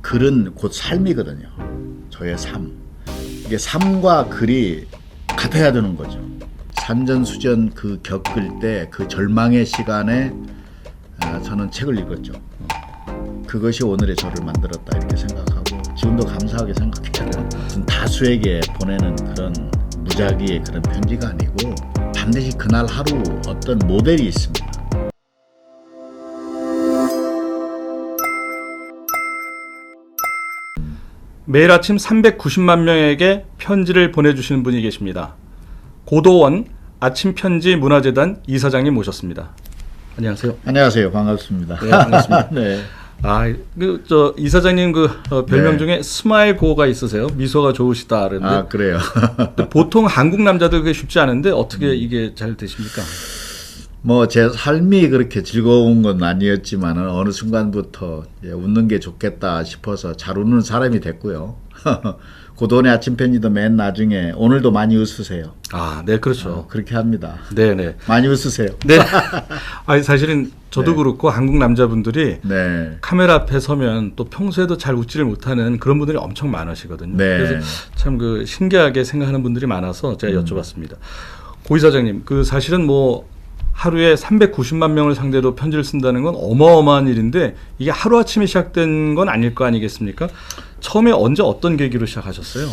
글은 곧 삶이거든요. 저의 삶. 이게 삶과 글이 같아야 되는 거죠. 산전수전 그 겪을 때 그 절망의 시간에 저는 책을 읽었죠. 그것이 오늘의 저를 만들었다 이렇게 생각하고 지금도 감사하게 생각해요. 다수에게 보내는 그런 무작위의 그런 편지가 아니고 반드시 그날 하루 어떤 모델이 있습니다. 매일 아침 390만 명에게 편지를 보내주시는 분이 계십니다. 고도원 아침편지 문화재단 이사장님 모셨습니다. 안녕하세요. 안녕하세요. 반갑습니다. 네, 반갑습니다. 네. 이사장님 별명 네. 중에 스마일 고가 있으세요? 미소가 좋으시다 그런데. 아, 그래요. 보통 한국 남자들 그게 쉽지 않은데 어떻게 이게 잘 되십니까? 뭐 제 삶이 그렇게 즐거운 건 아니었지만 어느 순간부터 웃는 게 좋겠다 싶어서 잘 웃는 사람이 됐고요. 고도원의 아침 편지도 맨 나중에 오늘도 많이 웃으세요. 아, 네, 그렇죠. 그렇게 합니다. 네. 많이 웃으세요. 네. 아니 사실은 저도 네. 그렇고 한국 남자분들이 네. 카메라 앞에 서면 또 평소에도 잘 웃지를 못하는 그런 분들이 엄청 많으시거든요. 네. 그래서 참 신기하게 생각하는 분들이 많아서 제가 여쭤봤습니다. 고 이사장님, 사실은 하루에 390만 명을 상대로 편지를 쓴다는 건 어마어마한 일인데 이게 하루아침에 시작된 건 아닐 거 아니겠습니까? 처음에 언제 어떤 계기로 시작하셨어요?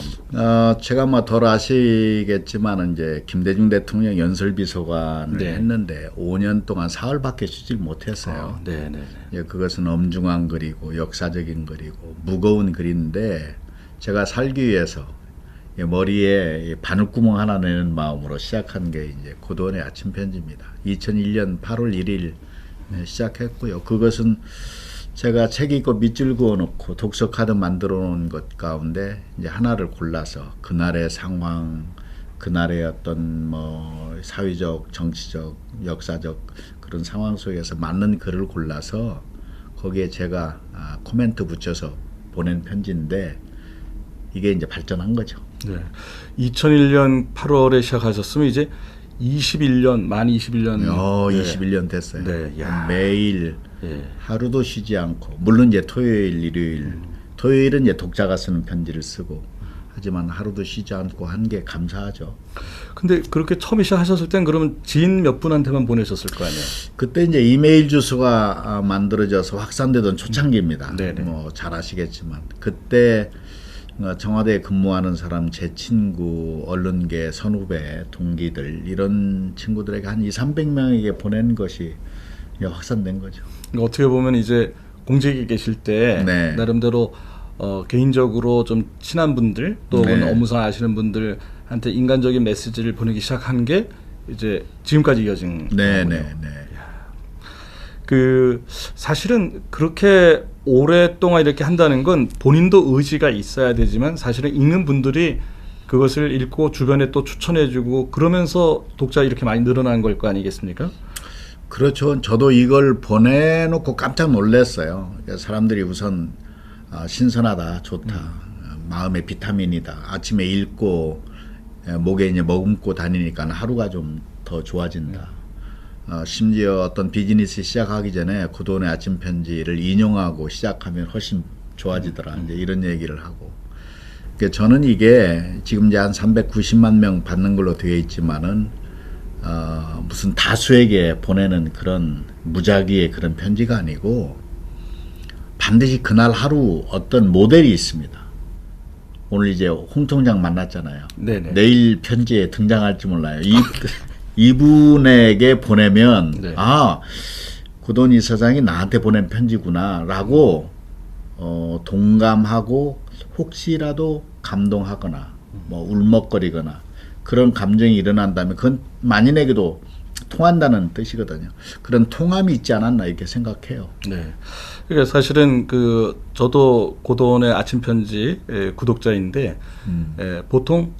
제가 덜 아시겠지만 이제 김대중 대통령 연설비서관을 네. 했는데 5년 동안 사흘밖에 쉬질 못했어요. 네. 그것은 엄중한 글이고 역사적인 글이고 무거운 글인데 제가 살기 위해서 머리에 바늘구멍 하나 내는 마음으로 시작한 게 이제 고도원의 아침 편지입니다. 2001년 8월 1일 시작했고요. 그것은 제가 책 읽고 밑줄 그어 놓고 독서 카드 만들어 놓은 것 가운데 이제 하나를 골라서 그날의 상황, 그날의 어떤 사회적, 정치적, 역사적 그런 상황 속에서 맞는 글을 골라서 거기에 제가 코멘트 붙여서 보낸 편지인데 이게 이제 발전한 거죠. 네. 2001년 8월에 시작하셨으면 이제 21년, 만 21년. 네. 네. 21년 됐어요. 네. 야. 매일 예. 하루도 쉬지 않고 물론 이제 토요일, 일요일, 토요일은 이제 독자가 쓰는 편지를 쓰고 하지만 하루도 쉬지 않고 한 게 감사하죠. 근데 그렇게 처음에 시작하셨을 땐 그러면 지인 몇 분한테만 보내셨을 거 아니에요? 그때 이제 이메일 주소가 만들어져서 확산되던 초창기입니다. 네네. 잘 아시겠지만 그때 청와대에 근무하는 사람, 제 친구, 언론계 선후배, 동기들 이런 친구들에게 한 200~300명에게 보낸 것이 확산된 거죠. 그러니까 어떻게 보면 이제 공직에 계실 때 네. 나름대로 개인적으로 좀 친한 분들 또 네. 업무상 아시는 분들한테 인간적인 메시지를 보내기 시작한 게 이제 지금까지 이어진 거군요. 사실은 그렇게 오랫동안 이렇게 한다는 건 본인도 의지가 있어야 되지만 사실은 읽는 분들이 그것을 읽고 주변에 또 추천해주고 그러면서 독자 이렇게 많이 늘어난 걸 거 아니겠습니까? 그렇죠. 저도 이걸 보내놓고 깜짝 놀랐어요. 사람들이 우선 신선하다, 좋다, 마음의 비타민이다. 아침에 읽고 목에 이제 머금고 다니니까 하루가 좀 더 좋아진다. 심지어 어떤 비즈니스 시작하기 전에 고도원의 아침 편지를 인용하고 시작하면 훨씬 좋아지더라. 이제 이런 얘기를 하고. 그러니까 저는 이게 지금 이제 한 390만 명 받는 걸로 되어 있지만은 무슨 다수에게 보내는 그런 무작위의 그런 편지가 아니고 반드시 그날 하루 어떤 모델이 있습니다. 오늘 이제 홍 총장 만났잖아요. 네네. 내일 편지에 등장할지 몰라요. 이분에게 보내면 네. 고도원 이사장이 나한테 보낸 편지구나라고 동감하고 혹시라도 감동하거나 울먹거리거나 그런 감정이 일어난다면 그건 만인에게도 통한다는 뜻이거든요. 그런 통함이 있지 않았나 이렇게 생각해요. 네. 그러니까 사실은 저도 고도원의 아침 편지 구독자인데 보통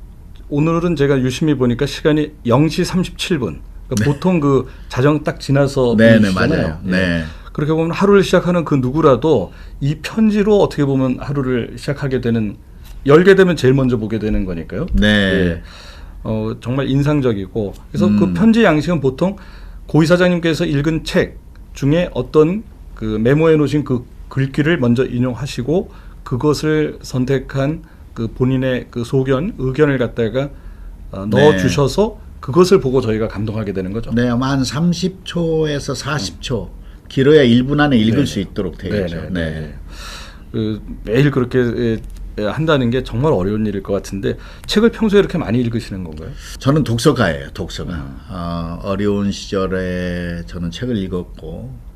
오늘은 제가 유심히 보니까 시간이 0시 37분. 그러니까 네. 보통 자정 딱 지나서 네네, 보내주잖아요. 맞아요. 네. 그렇게 보면 하루를 시작하는 그 누구라도 이 편지로 어떻게 보면 하루를 시작하게 되는 열게 되면 제일 먼저 보게 되는 거니까요. 네. 예. 정말 인상적이고 그래서 그 편지 양식은 보통 고 이사장님께서 읽은 책 중에 어떤 메모해 놓으신 그 글귀를 먼저 인용하시고 그것을 선택한 그 본인의 그 의견을 갖다가 넣어 주셔서 그것을 보고 저희가 감동하게 되는 거죠. 네, 아마 한 30초에서 40초, 길어야 1분 안에 읽을 수 있도록 되어 있죠. 네. 그 매일 그렇게 한다는 게 정말 어려운 일일 것 같은데 책을 평소에 이렇게 많이 읽으시는 건가요? 저는 독서가예요. 독서가. 어려운 시절에 저는 책을 읽었고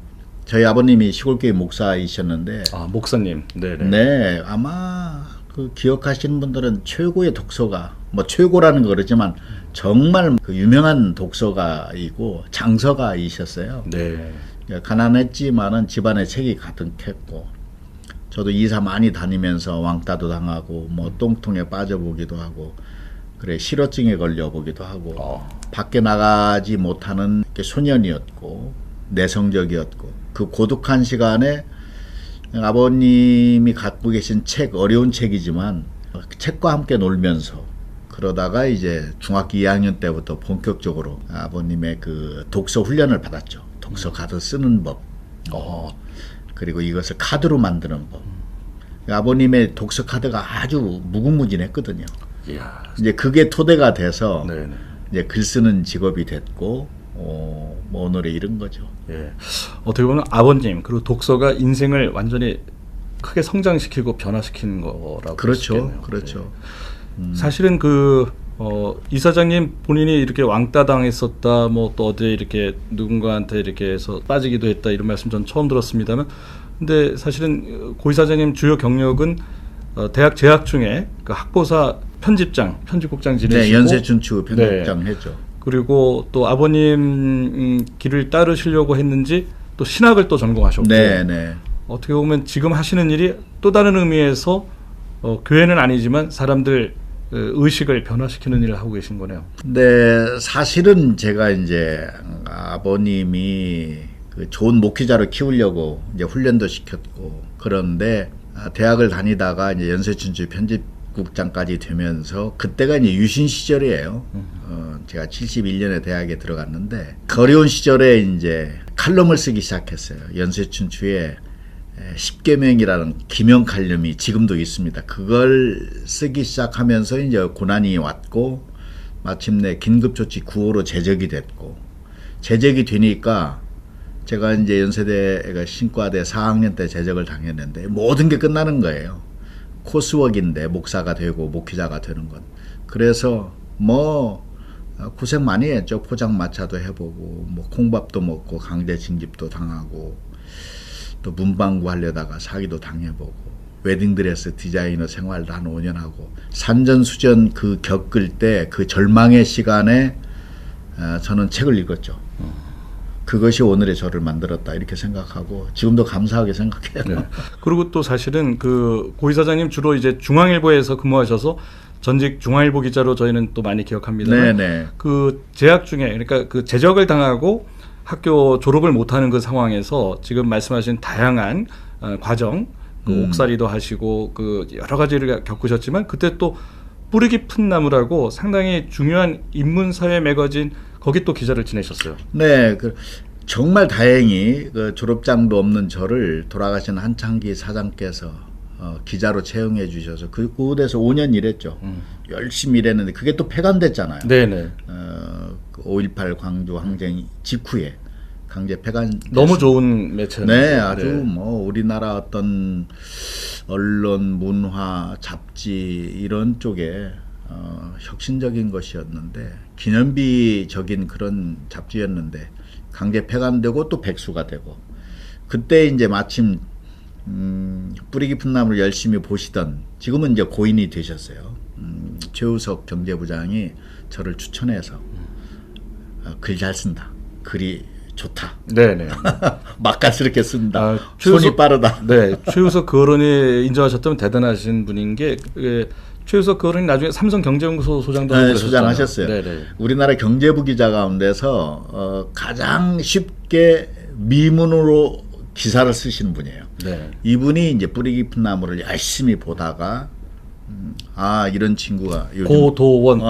저희 아버님이 시골교회 목사이셨는데 목사님. 네네. 네, 아마 그 기억하시는 분들은 최고의 독서가 뭐 최고라는 거 그러지만 정말 그 유명한 독서가이고 장서가이셨어요. 네. 가난했지만은 집안에 책이 가득했고 저도 이사 많이 다니면서 왕따도 당하고 뭐 똥통에 빠져보기도 하고 그래 실어증에 걸려보기도 하고 밖에 나가지 못하는 소년이었고 내성적이었고 그 고독한 시간에 아버님이 갖고 계신 책 어려운 책이지만 책과 함께 놀면서 그러다가 이제 중학교 2학년 때부터 본격적으로 아버님의 그 독서 훈련을 받았죠. 독서 카드 쓰는 법. 그리고 이것을 카드로 만드는 법. 아버님의 독서 카드가 아주 무궁무진했거든요. 이야. 이제 그게 토대가 돼서 네네. 이제 글 쓰는 직업이 됐고, 뭐 오늘에 이른 거죠. 예. 어떻게 보면 아버님 그리고 독서가 인생을 완전히 크게 성장시키고 변화시키는 거라고. 그렇죠, 보시겠네요. 그렇죠. 사실은 이사장님 본인이 이렇게 왕따 당했었다, 뭐 또 어디 이렇게 누군가한테 이렇게 해서 빠지기도 했다 이런 말씀 전 처음 들었습니다만, 근데 사실은 고 이사장님 주요 경력은 대학 재학 중에 그 학보사 편집국장 지내시고, 네, 연세춘추 편집장 했죠. 그리고 또 아버님 길을 따르시려고 했는지 또 신학을 또 전공하셨고, 네. 어떻게 보면 지금 하시는 일이 또 다른 의미에서 교회는 아니지만 사람들 의식을 변화시키는 일을 하고 계신 거네요. 네, 사실은 제가 이제 아버님이 그 좋은 목회자로 키우려고 이제 훈련도 시켰고 그런데 대학을 다니다가 이제 연세춘추 편집국장까지 되면서 그때가 이제 유신 시절이에요. 제가 71년에 대학에 들어갔는데 어려운 시절에 이제 칼럼을 쓰기 시작했어요. 연세춘추에 10계명이라는 기명 칼럼이 지금도 있습니다. 그걸 쓰기 시작하면서 이제 고난이 왔고 마침내 긴급조치 9호로 제적이 됐고 제적이 되니까 제가 이제 연세대 신과대 4학년 때 제적을 당했는데 모든 게 끝나는 거예요. 코스웍인데 목사가 되고 목회자가 되는 건. 그래서 뭐 고생 많이 했죠. 포장마차도 해보고 뭐 콩밥도 먹고 강제 징집도 당하고 또 문방구 하려다가 사기도 당해보고 웨딩드레스 디자이너 생활도 한 5년 하고 산전수전 그 겪을 때 그 절망의 시간에 저는 책을 읽었죠. 그것이 오늘의 저를 만들었다 이렇게 생각하고 지금도 감사하게 생각해요. 네. 그리고 또 사실은 그 고 이사장님 주로 이제 중앙일보에서 근무하셔서 전직 중앙일보 기자로 저희는 또 많이 기억합니다만, 네네. 그 재학 중에 그러니까 그 제적을 당하고 학교 졸업을 못하는 그 상황에서 지금 말씀하신 다양한 과정, 그 옥살이도 하시고 그 여러 가지를 겪으셨지만 그때 또 뿌리 깊은 나무라고 상당히 중요한 인문사회 매거진 거기 또 기자를 지내셨어요. 네, 정말 다행히 그 졸업장도 없는 저를 돌아가신 한창기 사장께서 기자로 채용해 주셔서 그 곳에서 5년 일했죠. 열심히 일했는데 그게 또 폐간됐잖아요. 네네. 5.18 광주 항쟁 직후에 강제 폐간. 너무 좋은 매체였는데. 네, 아주 뭐 우리나라 어떤 언론, 문화, 잡지 이런 쪽에 혁신적인 것이었는데 기념비적인 그런 잡지였는데 강제 폐간되고 또 백수가 되고 그때 이제 마침 뿌리 깊은 나무를 열심히 보시던 지금은 이제 고인이 되셨어요. 최우석 경제부장이 저를 추천해서 글 잘 쓴다. 글이 좋다. 네네. 맛깔스럽게 쓴다. 손이 빠르다. 네, 최우석 그 어른이 인정하셨다면 대단하신 분인 게 최우석 그 어른이 나중에 삼성경제연구소 소장도 네, 소장하셨어요. 네네. 우리나라 경제부 기자 가운데서 가장 쉽게 미문으로 기사를 쓰시는 분이에요. 네. 이분이 이제 뿌리 깊은 나무를 열심히 보다가 이런 친구가 요즘 고도원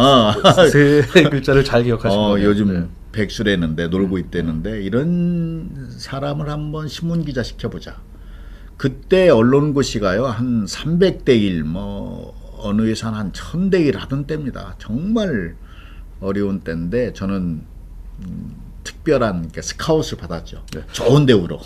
세 글자를 잘 기억하신 거예요. 요즘 네. 백수라는데 놀고 있다는데 이런 사람을 한번 신문 기자 시켜보자. 그때 언론고시가요 한 300대 1, 뭐 어느 회사는 한 1000대 1 하던 때입니다. 정말 어려운 때인데 저는 특별한 스카웃을 받았죠. 네. 좋은 대우로.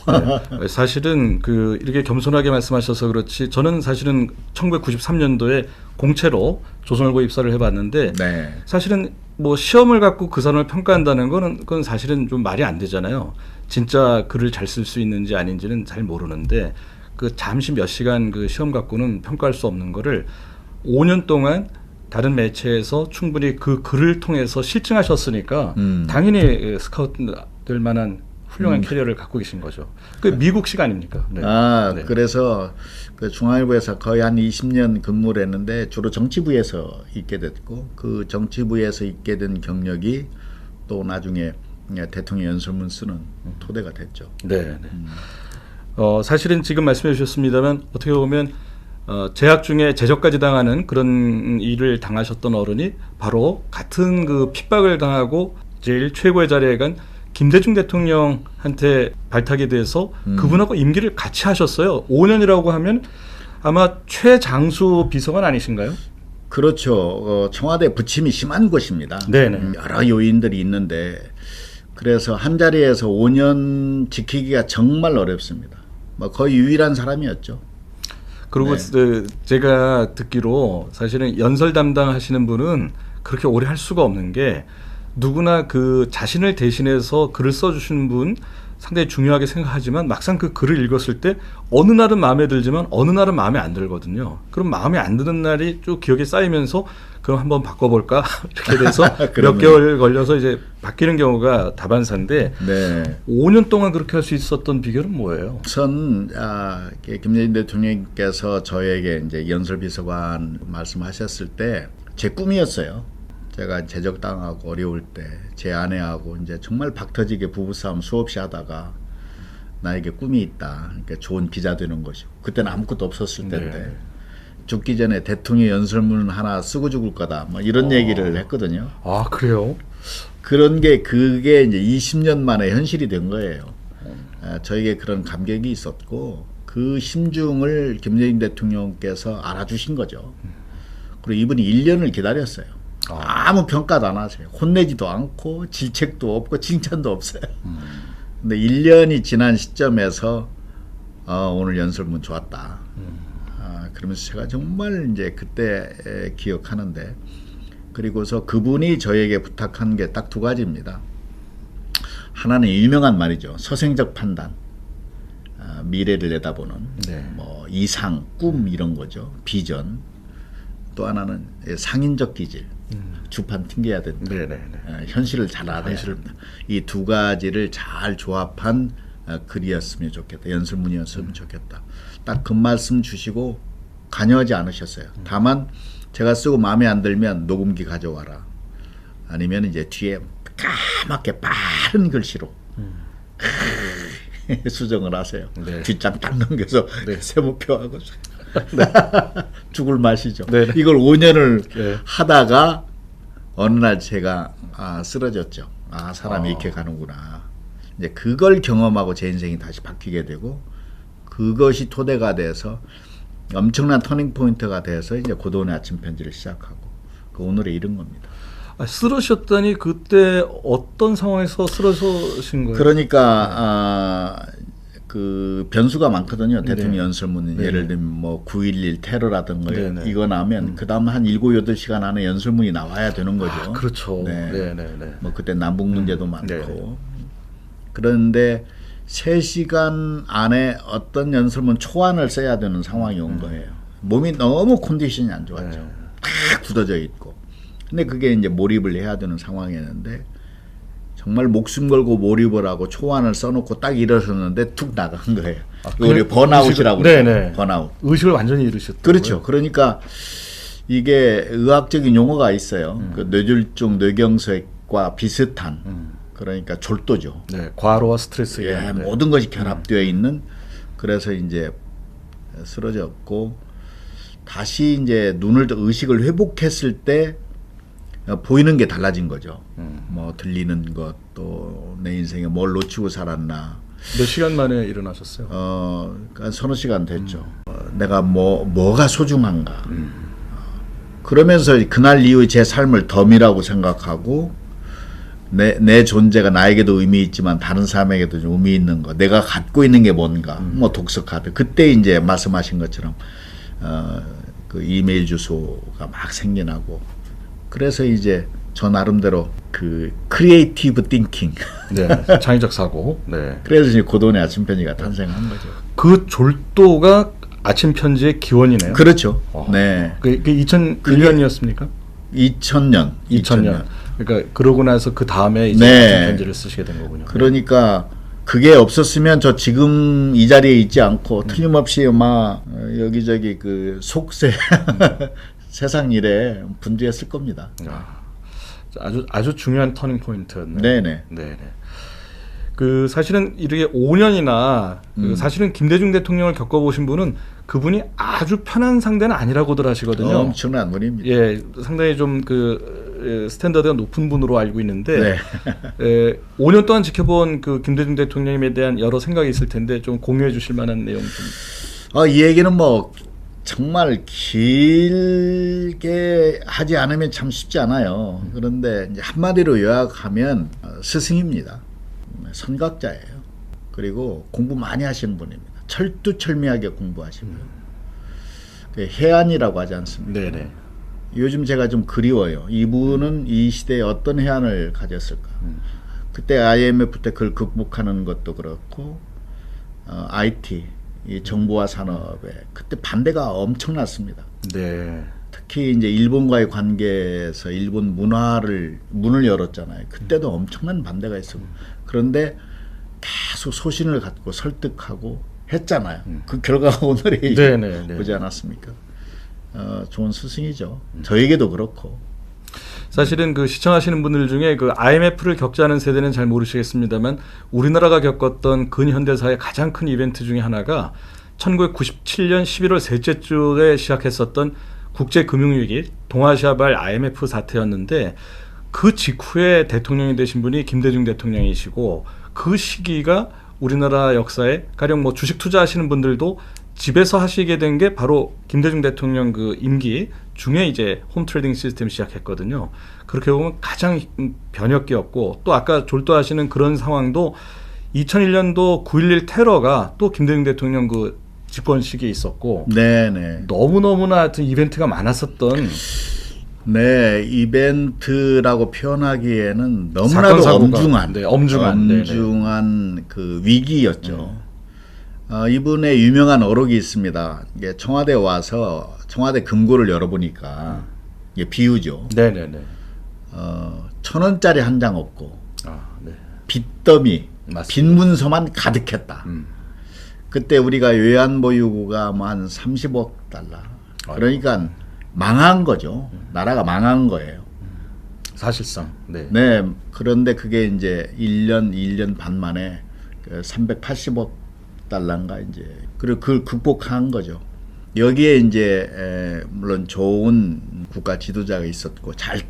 네. 사실은 이렇게 겸손하게 말씀하셔서 그렇지 저는 사실은 1993년도에 공채로 조선일보 입사를 해봤는데 네. 사실은 뭐 시험을 갖고 그 사람을 평가한다는 거는 그건 사실은 좀 말이 안 되잖아요. 진짜 글을 잘 쓸 수 있는지 아닌지는 잘 모르는데 그 잠시 몇 시간 그 시험 갖고는 평가할 수 없는 거를 5년 동안 다른 매체에서 충분히 그 글을 통해서 실증하셨으니까 당연히 스카우트 될 만한 훌륭한 캐리어를 갖고 계신 거죠. 그 미국식 아닙니까? 네. 네. 그래서 그 중앙일보에서 거의 한 20년 근무를 했는데 주로 정치부에서 있게 됐고 그 정치부에서 있게 된 경력이 또 나중에 대통령 연설문 쓰는 토대가 됐죠. 네. 사실은 지금 말씀해 주셨습니다만 어떻게 보면 재학 중에 제적까지 당하는 그런 일을 당하셨던 어른이 바로 같은 그 핍박을 당하고 제일 최고의 자리에 간 김대중 대통령한테 발탁이 돼서 그분하고 임기를 같이 하셨어요. 5년이라고 하면 아마 최장수 비서관 아니신가요? 그렇죠. 청와대 부침이 심한 곳입니다. 네네. 여러 요인들이 있는데 그래서 한 자리에서 5년 지키기가 정말 어렵습니다. 뭐 거의 유일한 사람이었죠. 그리고 제가 듣기로 사실은 연설 담당하시는 분은 그렇게 오래 할 수가 없는 게 누구나 그 자신을 대신해서 글을 써주시는 분 상당히 중요하게 생각하지만 막상 그 글을 읽었을 때 어느 날은 마음에 들지만 어느 날은 마음에 안 들거든요. 그럼 마음에 안 드는 날이 쭉 기억에 쌓이면서 그럼 한번 바꿔볼까 이렇게 돼서 몇 개월 걸려서 이제 바뀌는 경우가 다반사인데 네. 5년 동안 그렇게 할 수 있었던 비결은 뭐예요? 우선 김대중 대통령께서 저에게 이제 연설비서관 말씀하셨을 때 제 꿈이었어요. 제가 제적당하고 어려울 때 제 아내하고 이제 정말 박터지게 부부싸움 수없이 하다가 나에게 꿈이 있다. 그러니까 좋은 기자 되는 것이고 그때는 아무것도 없었을 텐데 네. 죽기 전에 대통령 연설문 하나 쓰고 죽을 거다. 뭐 이런 얘기를 했거든요. 아 그래요? 그게 이제 20년 만에 현실이 된 거예요. 저에게 그런 감격이 있었고 그 심중을 김대중 대통령께서 알아주신 거죠. 그리고 이분이 1년을 기다렸어요. 아무 평가도 안 하세요. 혼내지도 않고 질책도 없고 칭찬도 없어요. 근데 1년이 지난 시점에서 오늘 연설문 좋았다. 그러면서 제가 정말 이제 그때 기억하는데 그리고서 그분이 저에게 부탁한 게 딱 두 가지입니다. 하나는 유명한 말이죠. 서생적 판단. 미래를 내다보는 뭐 이상, 꿈 이런 거죠. 비전. 또 하나는 상인적 기질. 주판 튕겨야 된다. 현실을 잘 알아야 된다. 이 두 가지를 잘 조합한 글이었으면 좋겠다. 연설문이었으면 좋겠다. 딱 그 말씀 주시고 관여하지 않으셨어요. 다만 제가 쓰고 마음에 안 들면 녹음기 가져와라. 아니면 이제 뒤에 까맣게 빠른 글씨로 수정을 하세요. 뒷장 딱 넘겨서 세모표하고 죽을 맛이죠. 이걸 5년을 하다가 어느 날 제가 쓰러졌죠. 사람이 이렇게 가는구나. 이제 그걸 경험하고 제 인생이 다시 바뀌게 되고 그것이 토대가 돼서 엄청난 터닝 포인트가 돼서 이제 고도원의 아침 편지를 시작하고 그 오늘에 이른 겁니다. 쓰러셨다니 그때 어떤 상황에서 쓰러진 거예요? 그러니까 그 변수가 많거든요. 대통령 연설문은 예를 들면 뭐 9.11 테러라든가 이거 나면 그 다음 한 7, 8시간 안에 연설문이 나와야 되는 거죠. 그렇죠. 뭐 그때 남북 문제도 많고 그런데 3시간 안에 어떤 연설문 초안을 써야 되는 상황이 온 거예요. 몸이 너무 컨디션이 안 좋았죠. 딱 굳어져 있고. 근데 그게 이제 몰입을 해야 되는 상황이었는데 정말 목숨 걸고 몰입을 하고 초안을 써놓고 딱 일어섰는데 툭 나간 거예요. 우리 번아웃이라고 그래요. 번아웃. 의식을 완전히 잃으셨던 그렇죠. 거예요? 그러니까 이게 의학적인 용어가 있어요. 그 뇌졸중, 뇌경색과 비슷한 그러니까 졸도죠. 과로와 스트레스. 모든 것이 결합되어 있는 그래서 이제 쓰러졌고 다시 이제 눈을 의식을 회복했을 때 보이는 게 달라진 거죠. 뭐 들리는 것, 또 내 인생에 뭘 놓치고 살았나, 몇 시간 만에 일어나셨어요? 한 서너 시간 됐죠. 내가 뭐가 소중한가. 그러면서 그날 이후 제 삶을 덤이라고 생각하고 내 존재가 나에게도 의미 있지만 다른 사람에게도 좀 의미 있는 거. 내가 갖고 있는 게 뭔가. 뭐 독서 카드. 그때 이제 말씀하신 것처럼 그 이메일 주소가 막 생겨나고. 그래서 이제 저 나름대로 그 크리에이티브 띵킹. 네, 창의적 사고. 네. 그래서 이제 고돈의 아침 편지가 탄생한 거죠. 그 졸도가 아침 편지의 기원이네요. 그렇죠. 어. 네. 그 2001년이었습니까? 2000년. 2000년. 그러니까 그러고 나서 그 다음에 이제 네. 아침 편지를 쓰시게 된 거군요. 그러니까 그게 없었으면 저 지금 이 자리에 있지 않고 틀림없이 막 여기저기 그 속세 세상 일에 분주했을 겁니다. 아주 중요한 터닝 포인트였네요. 네네. 네네. 그 사실은 이렇게 5년이나 그 사실은 김대중 대통령을 겪어보신 분은 그분이 아주 편한 상대는 아니라고들 하시거든요. 엄청난 분입니다. 예, 상당히 좀 그 스탠다드가 높은 분으로 알고 있는데 네. 5년 동안 지켜본 그 김대중 대통령에 대한 여러 생각이 있을 텐데 좀 공유해 주실 만한 내용 좀. 이 얘기는 뭐 정말 길게 하지 않으면 참 쉽지 않아요. 그런데 이제 한마디로 요약하면 스승입니다. 선각자예요. 그리고 공부 많이 하시는 분입니다. 철두철미하게 공부하시고요. 해안이라고 하지 않습니까? 네네. 요즘 제가 좀 그리워요. 이분은 이 시대에 어떤 해안을 가졌을까? 그때 IMF 때 그걸 극복하는 것도 그렇고 IT, 이 정보화 산업에 그때 반대가 엄청났습니다. 네. 특히 이제 일본과의 관계에서 일본 문을 열었잖아요. 그때도 엄청난 반대가 있었고 그런데 계속 소신을 갖고 설득하고 했잖아요. 그 결과가 오늘의 네네. 보지 않았습니까? 좋은 스승이죠. 저에게도 그렇고. 사실은 그 시청하시는 분들 중에 그 IMF를 겪지 않은 세대는 잘 모르시겠습니다만 우리나라가 겪었던 근현대사의 가장 큰 이벤트 중에 하나가 1997년 11월 셋째 주에 시작했었던 국제금융위기 동아시아발 IMF 사태였는데 그 직후에 대통령이 되신 분이 김대중 대통령이시고 그 시기가 우리나라 역사에 가령 뭐 주식 투자하시는 분들도 집에서 하시게 된 게 바로 김대중 대통령 그 임기 중에 이제 홈 트레이딩 시스템 시작했거든요. 그렇게 보면 가장 변혁기였고 또 아까 졸도하시는 그런 상황도 2001년도 9.11 테러가 또 김대중 대통령 그 집권 시기에 있었고 네네. 너무너무나 하여튼 이벤트가 많았었던 네, 이벤트라고 표현하기에는 사건, 너무나도 사고가, 엄중한 그 위기였죠. 이분의 유명한 어록이 있습니다. 이게 청와대 와서 청와대 금고를 열어보니까 이게 비유죠. 네네네. 1,000원짜리 한 장 없고 네. 빚더미, 맞습니다. 빈 문서만 가득했다. 그때 우리가 외환보유고가 뭐 한 30억 달러. 그러니까 망한 거죠. 나라가 망한 거예요. 사실상. 네. 네. 그런데 그게 이제 1년 반 만에 380억 달러인가 이제 그리고 그걸 극복한 거죠. 여기에 이제 물론 좋은 국가 지도자가 있었고 잘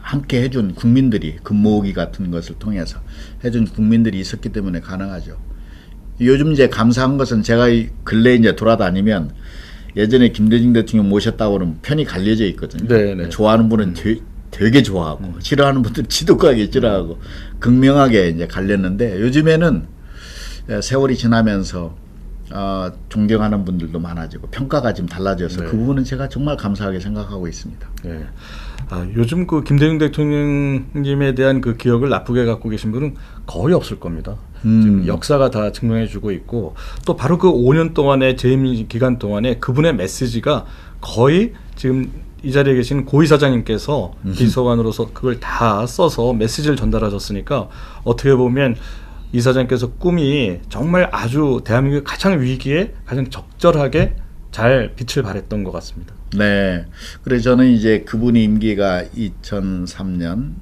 함께 해준 국민들이 금모으기 같은 것을 통해서 해준 국민들이 있었기 때문에 가능하죠. 요즘 이제 감사한 것은 제가 근래 이제 돌아다니면 예전에 김대중 대통령 모셨다고 그러면 편이 갈려져 있거든요. 네네. 좋아하는 분은 되게 좋아하고 싫어하는 분들은 지독하게 싫어하고 극명하게 이제 갈렸는데 요즘에는 세월이 지나면서 존경하는 분들도 많아지고 평가가 좀 달라져서 네. 그 부분은 제가 정말 감사하게 생각하고 있습니다. 네. 요즘 그 김대중 대통령님에 대한 그 기억을 나쁘게 갖고 계신 분은 거의 없을 겁니다. 지금 역사가 다 증명해주고 있고 또 바로 그 5년 동안의 재임 기간 동안에 그분의 메시지가 거의 지금 이 자리에 계신 고 이사장님께서 비서관으로서 그걸 다 써서 메시지를 전달하셨으니까 어떻게 보면 이사장님께서 꿈이 정말 아주 대한민국의 가장 위기에 가장 적절하게 잘 빛을 발했던 것 같습니다. 네. 그래서 저는 이제 그분의 임기가 2003년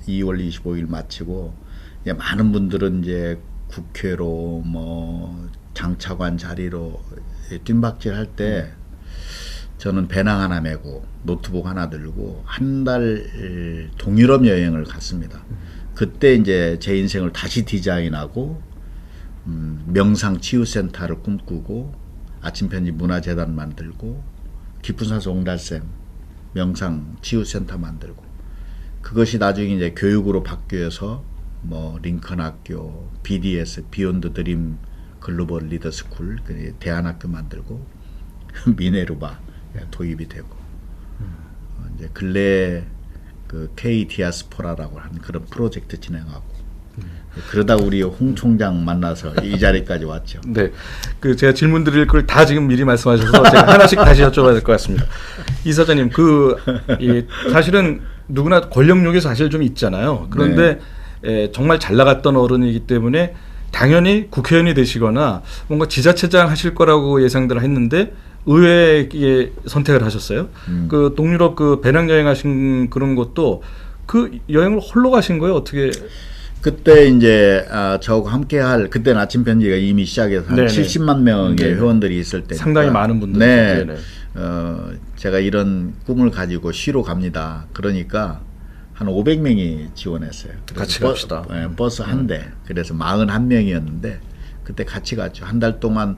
2월 25일 마치고 이제 많은 분들은 이제 국회로 뭐 장차관 자리로 뜀박질 할 때 저는 배낭 하나 메고 노트북 하나 들고 한 달 동유럽 여행을 갔습니다. 그때 이제 제 인생을 다시 디자인하고 명상치유센터를 꿈꾸고 아침편지 문화재단 만들고 깊은 산소 옹달샘 명상치유센터 만들고 그것이 나중에 이제 교육으로 바뀌어서 뭐 링컨 학교, BDS 비욘드 드림 글로벌 리더 스쿨 대안학교 만들고 미네르바 도입이 되고 이제 근래 그 K 디아스포라라고 하는 그런 프로젝트 진행하고 그러다 우리 홍 총장 만나서 이 자리까지 왔죠. 네, 그 제가 질문 드릴 걸 다 지금 미리 말씀하셔서 제가 하나씩 다시 여쭤봐야 될 것 같습니다. 이사장님, 사실은 누구나 권력욕이 사실 좀 있잖아요. 그런데 정말 잘 나갔던 어른이기 때문에 당연히 국회의원이 되시거나 뭔가 지자체장 하실 거라고 예상들 했는데 의외의 선택을 하셨어요. 그 동유럽 그 배낭여행 하신 그런 것도 그 여행을 홀로 가신 거예요? 어떻게? 그때 이제 저하고 함께할 그때는 아침 편지가 이미 시작해서 한 70만 명의 회원들이 있을 때 상당히 많은 분들. 네. 제가 이런 꿈을 가지고 쉬러 갑니다. 그러니까 한 500명이 지원했어요. 같이 갑시다. 버스 한 대. 그래서 41명이었는데 그때 같이 갔죠. 한 달 동안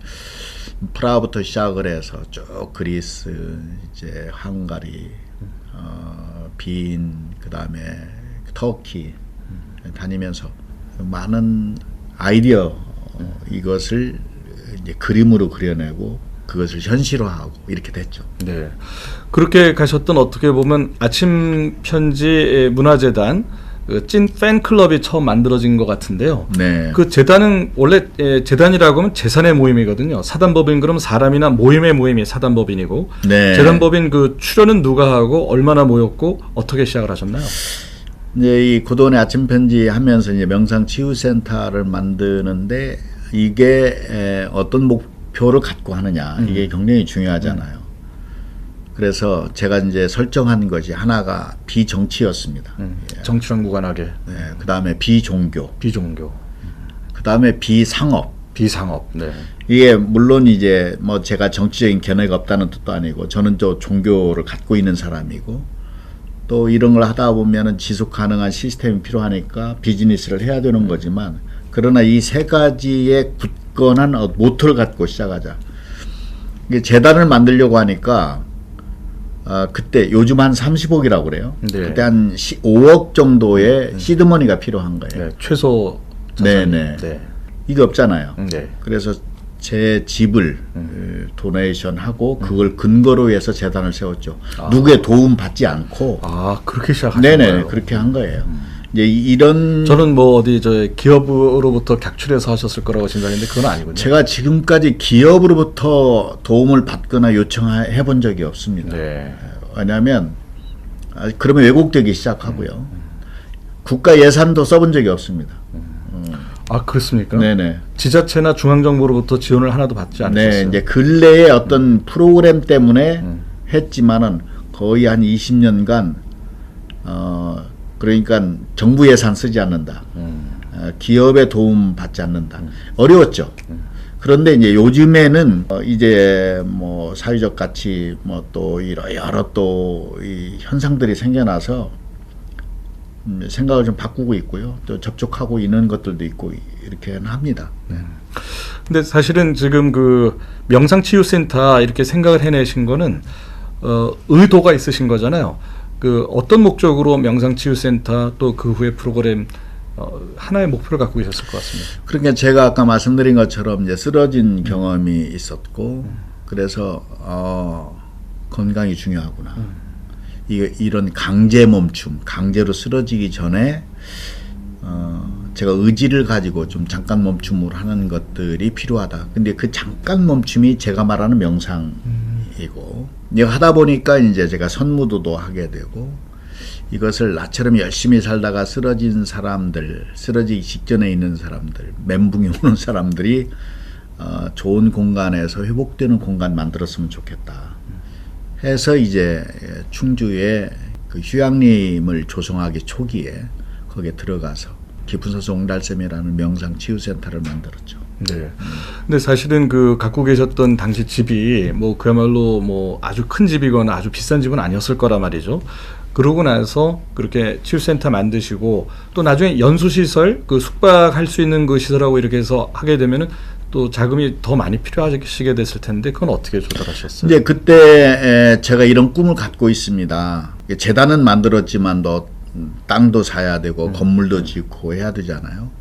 프라하부터 시작을 해서 쭉 그리스, 이제 헝가리, 빈, 그다음에 터키 다니면서 많은 아이디어 이것을 이제 그림으로 그려내고 그것을 현실화하고 이렇게 됐죠. 네, 그렇게 가셨던 어떻게 보면 아침 편지 문화재단 찐 팬클럽이 처음 만들어진 것 같은데요. 네. 그 재단은 원래 재단이라고 하면 재산의 모임이거든요. 사단법인 그러면 사람이나 모임의 모임이 사단법인이고 네. 재단법인 그 출연은 누가 하고 얼마나 모였고 어떻게 시작을 하셨나요? 이제 이 고도원의 아침 편지 하면서 이제 명상 치유센터를 만드는데 이게 어떤 목표를 갖고 하느냐 이게 굉장히 중요하잖아요. 그래서 제가 이제 설정한 것이 하나가 비정치였습니다. 정치랑 무관하게. 네, 그 다음에 비종교. 비종교. 그 다음에 비상업. 비상업. 네. 이게 물론 이제 뭐 제가 정치적인 견해가 없다는 뜻도 아니고 저는 또 종교를 갖고 있는 사람이고 또 이런 걸 하다 보면은 지속 가능한 시스템이 필요하니까 비즈니스를 해야 되는 거지만 그러나 이 세 가지의 굳건한 모토를 갖고 시작하자. 이게 재단을 만들려고 하니까 그때 요즘 한 30억이라고 그래요. 네. 그때 한 5억 정도의 시드머니가 필요한 거예요. 네, 최소 자산이. 네네. 네. 이게 없잖아요. 네. 그래서 제 집을 도네이션 하고 그걸 근거로 해서 재단을 세웠죠. 누구의 도움 받지 않고. 그렇게 시작하신 네네, 거예요. 그렇게 한 거예요. 이제 이런 저는 뭐 어디 저 기업으로부터 객출해서 하셨을 거라고 생각했는데 그건 아니군요. 제가 지금까지 기업으로부터 도움을 받거나 요청해 본 적이 없습니다. 네. 왜냐하면 그러면 왜곡되기 시작하고요. 국가 예산도 써본 적이 없습니다. 그렇습니까? 네네. 지자체나 중앙정부로부터 지원을 하나도 받지 않으셨어요? 네, 이제 근래에 어떤 프로그램 때문에 했지만은 거의 한 20년간 그러니까 정부 예산 쓰지 않는다. 기업의 도움 받지 않는다. 어려웠죠. 그런데 이제 요즘에는 이제 뭐 사회적 가치 뭐 또 여러 또 이 현상들이 생겨나서 생각을 좀 바꾸고 있고요. 또 접촉하고 있는 것들도 있고 이렇게 합니다. 네. 근데 사실은 지금 그 명상치유센터 이렇게 생각을 해내신 거는 의도가 있으신 거잖아요. 그 어떤 목적으로 명상치유센터 또 그 후에 프로그램 하나의 목표를 갖고 계셨을 것 같습니다. 그러니까 제가 아까 말씀드린 것처럼 이제 쓰러진 경험이 있었고 그래서 건강이 중요하구나. 이런 강제 멈춤, 강제로 쓰러지기 전에 제가 의지를 가지고 좀 잠깐 멈춤을 하는 것들이 필요하다. 근데 그 잠깐 멈춤이 제가 말하는 명상이고 하다 보니까 이제 제가 선무도도 하게 되고 이것을 나처럼 열심히 살다가 쓰러진 사람들, 쓰러지기 직전에 있는 사람들, 멘붕이 오는 사람들이 좋은 공간에서 회복되는 공간 만들었으면 좋겠다. 해서 이제 충주에 그 휴양림을 조성하기 초기에 거기에 들어가서 깊은 산소 옹달샘이라는 명상 치유센터를 만들었죠. 네. 근데 사실은 그 갖고 계셨던 당시 집이 뭐 그야말로 뭐 아주 큰 집이거나 아주 비싼 집은 아니었을 거란 말이죠. 그러고 나서 그렇게 치유센터 만드시고 또 나중에 연수시설 그 숙박할 수 있는 그 시설하고 이렇게 해서 하게 되면은 또 자금이 더 많이 필요하시게 됐을 텐데 그건 어떻게 조달하셨어요? 이제 그때 제가 이런 꿈을 갖고 있습니다. 재단은 만들었지만도 땅도 사야 되고 건물도 짓고 해야 되잖아요.